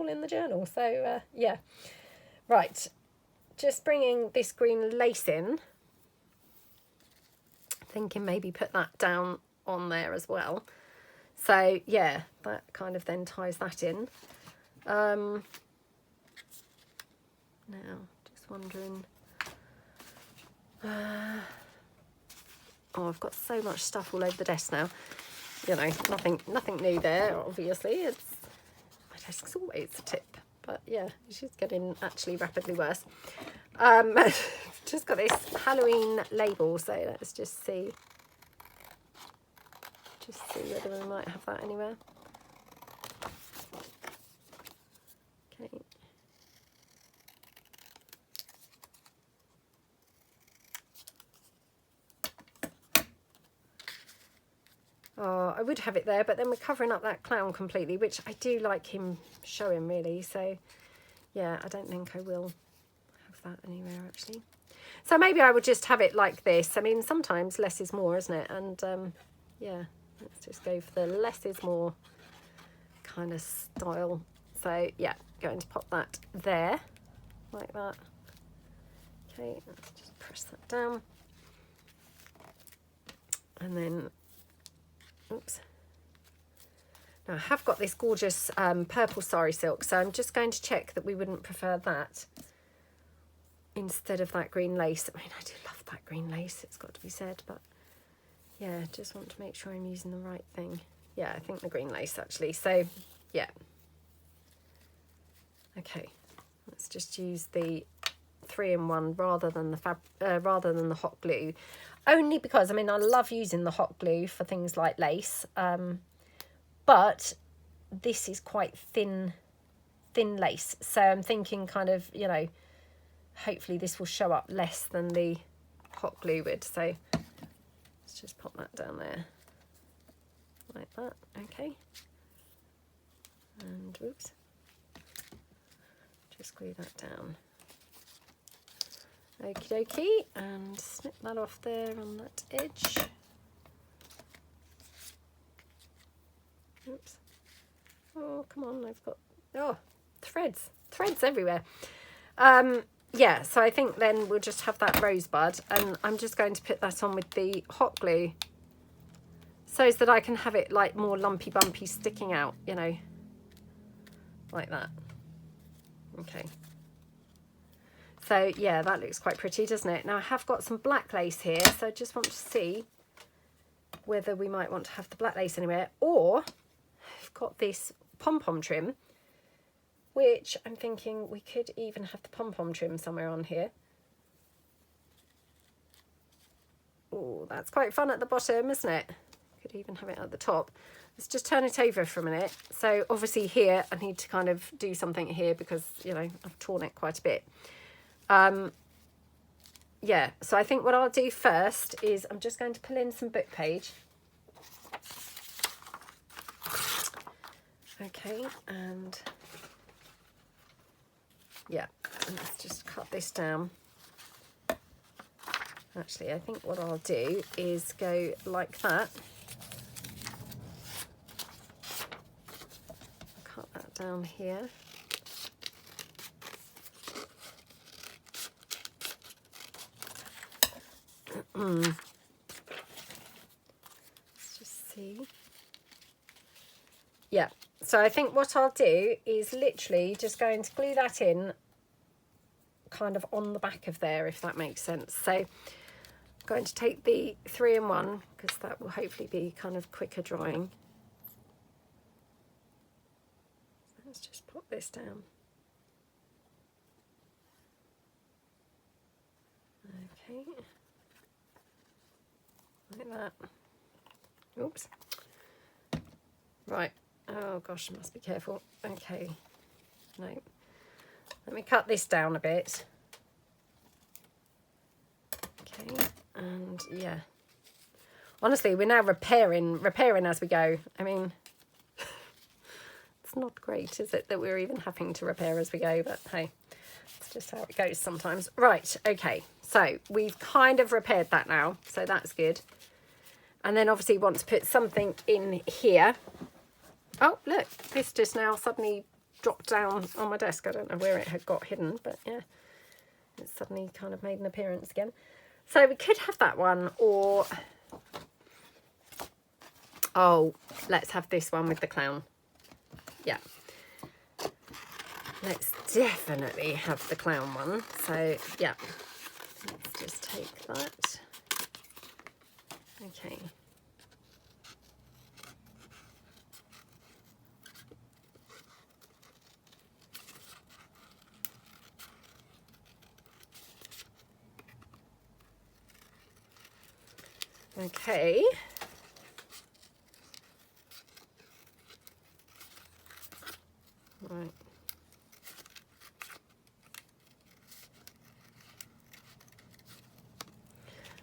in the journal. So yeah, right. Just bringing this green lace in. Thinking maybe put that down on there as well. So yeah, that kind of then ties that in. Now, just wondering. Oh, I've got so much stuff all over the desk now. You know, nothing new there. Obviously, my desk's always a tip. But yeah, she's getting actually rapidly worse. Just got this Halloween label, so let's just see whether we might have that anywhere. Okay. Oh, I would have it there, but then we're covering up that clown completely, which I do like him showing really. So yeah, I don't think I will have that anywhere actually. So maybe I would just have it like this. I mean, sometimes less is more, isn't it? And yeah, let's just go for the less is more kind of style. So yeah, going to pop that there like that. Okay, let's just press that down. And then, oops. Now I have got this gorgeous purple sari silk, so I'm just going to check that we wouldn't prefer that instead of that green lace. I mean, I do love that green lace, it's got to be said, but yeah, just want to make sure I'm using the right thing. Yeah, I think the green lace actually. So yeah. Okay, let's just use the 3-in-1 rather than the hot glue. Only because, I mean, I love using the hot glue for things like lace, but this is quite thin lace. So I'm thinking kind of, you know, hopefully this will show up less than the hot glue would. So let's just pop that down there like that. Okay. And oops. Just glue that down. Okie dokie, and snip that off there on that edge. Oops. Oh, come on, I've got, oh, threads everywhere. Yeah, so I think then we'll just have that rosebud, and I'm just going to put that on with the hot glue so that I can have it like more lumpy bumpy sticking out, you know, like that. Okay. So yeah, that looks quite pretty, doesn't it? Now I have got some black lace here, so I just want to see whether we might want to have the black lace anywhere, or I've got this pom-pom trim, which I'm thinking we could even have the pom-pom trim somewhere on here. Oh, that's quite fun at the bottom, isn't it? Could even have it at the top. Let's just turn it over for a minute. So obviously here I need to kind of do something here because, you know, I've torn it quite a bit. Yeah, so I think what I'll do first is I'm just going to pull in some book page. Okay, and yeah, let's just cut this down. Actually, I think what I'll do is go like that. Cut that down here. Let's just see. Yeah, so I think what I'll do is literally just going to glue that in kind of on the back of there, if that makes sense. So I'm going to take the 3-in-1 because that will hopefully be kind of quicker drying. Let's just pop this down. Okay. Like that. Oops. Right. Oh gosh, I must be careful. Okay. No. Let me cut this down a bit. Okay. And yeah. Honestly, we're now repairing as we go. I mean, it's not great, is it, that we're even having to repair as we go, but hey, it's just how it goes sometimes. Right, okay. So we've kind of repaired that now, so that's good. And then obviously want to put something in here. Oh, look, this just now suddenly dropped down on my desk. I don't know where it had got hidden, but yeah, it suddenly kind of made an appearance again. So we could have that one, or, oh, let's have this one with the clown. Yeah. Let's definitely have the clown one. So, yeah, let's just take that. Okay. Okay. Right.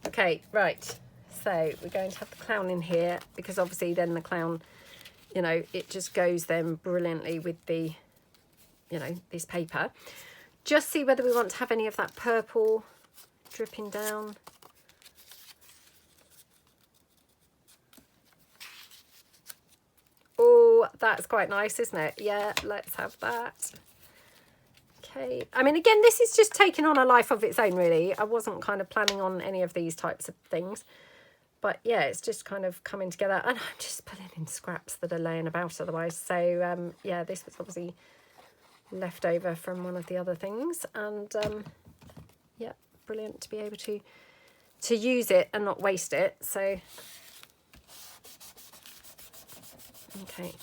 Okay, right. So we're going to have the clown in here because obviously then the clown, you know, it just goes then brilliantly with the, you know, this paper. Just see whether we want to have any of that purple dripping down. Oh, that's quite nice, isn't it? Yeah, let's have that. Okay. I mean, again, this is just taking on a life of its own, really. I wasn't kind of planning on any of these types of things. But yeah, it's just kind of coming together. And I'm just pulling in scraps that are laying about otherwise. So, yeah, this was obviously left over from one of the other things. And, yeah, brilliant to be able to use it and not waste it. So, okay.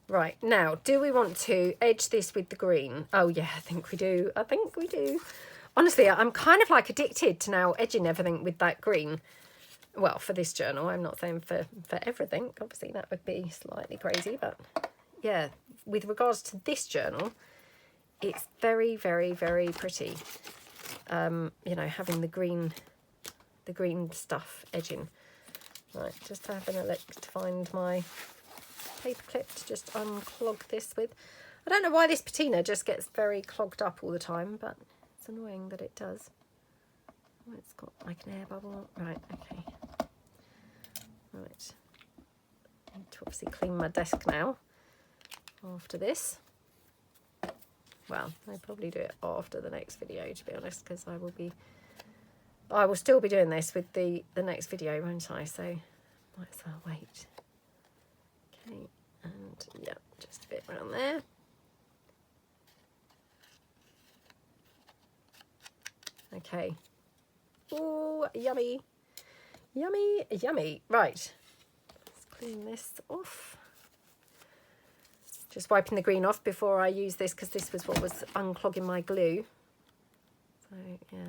Right, now, do we want to edge this with the green? Oh, yeah, I think we do. I think we do. Honestly, I'm kind of like addicted to now edging everything with that green. Well, for this journal, I'm not saying for everything. Obviously, that would be slightly crazy. But, yeah, with regards to this journal, it's very, very, very pretty. You know, having the green stuff edging. Right, just having a look to find my paper clip to just unclog this with. I don't know why this patina just gets very clogged up all the time, but it's annoying that it does. Oh, it's got like an air bubble. Right, okay. Right. I need to obviously clean my desk now after this. Well, I'll probably do it after the next video, to be honest, because I will still be doing this with the next video, won't I? So might as well wait. Okay, and yeah, just a bit around there. Okay. Oh, yummy. Yummy, yummy. Right. Let's clean this off. Just wiping the green off before I use this because this was what was unclogging my glue. So, yeah.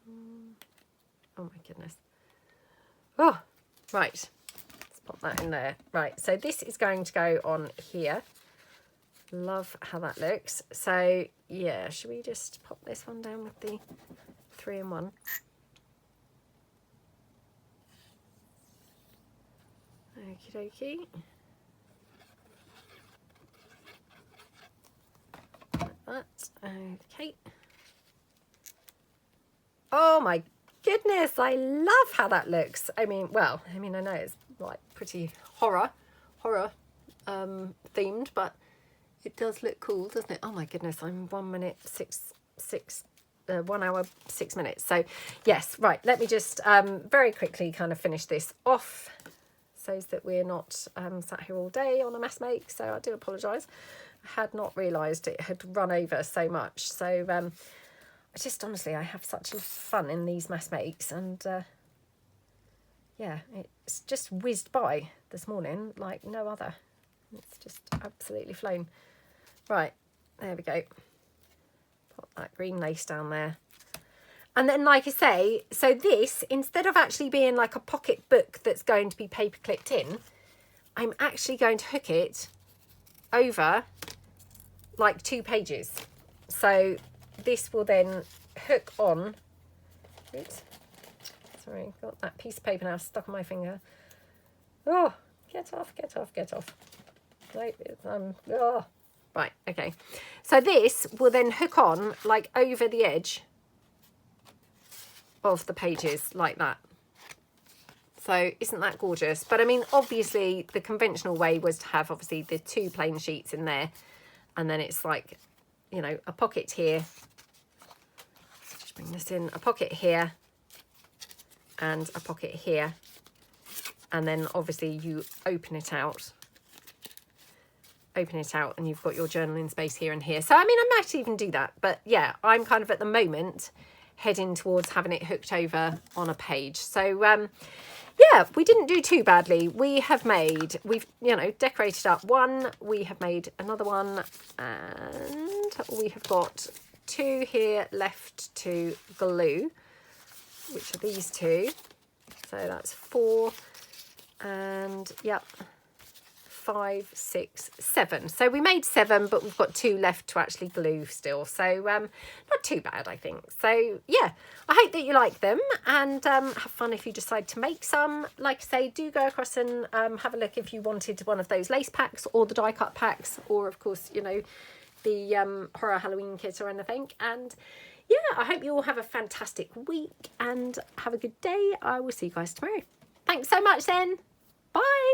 Oh my goodness. Oh, right. Let's pop that in there. Right, so this is going to go on here. Love how that looks. So yeah, should we just pop this one down with the 3-in-1? Okie dokie. Like that. Okay. Oh my goodness, I love how that looks. I mean, well, I know it's like pretty horror themed, but it does look cool, doesn't it? Oh my goodness, I'm 1 minute 1 hour 6 minutes. So yes, right, let me just very quickly kind of finish this off so that we're not sat here all day on a mess make. So I do apologise. I had not realised it had run over so much. So I just honestly, I have such fun in these mess makes, and yeah, it's just whizzed by this morning like no other. It's just absolutely flown. Right, there we go. Put that green lace down there. And then, like I say, so this, instead of actually being like a pocket book that's going to be paper clipped in, I'm actually going to hook it over like 2 pages. So this will then hook on. Oops. Sorry, got that piece of paper now stuck on my finger. Oh, get off, get off, get off. Oh. Right, okay. So this will then hook on like over the edge of the pages like that. So isn't that gorgeous? But I mean, obviously the conventional way was to have obviously the 2 plain sheets in there, and then it's like, you know, a pocket here. So just bring this in, a pocket here and a pocket here, and then obviously you open it out and you've got your journaling space here and here. So I mean, I might even do that, but yeah, I'm kind of at the moment heading towards having it hooked over on a page. So yeah, we didn't do too badly. We've you know, decorated up one, we have made another one, and we have got 2 here left to glue, which are these 2. So that's 4, and yep, 5, 6, 7. So we made 7, but we've got 2 left to actually glue still. So not too bad, I think. So yeah, I hope that you like them, and have fun if you decide to make some. Like I say, do go across and have a look if you wanted one of those lace packs or the die cut packs, or of course, you know, the horror Halloween kit or anything. And yeah, I hope you all have a fantastic week and have a good day. I will see you guys tomorrow. Thanks so much then. Bye.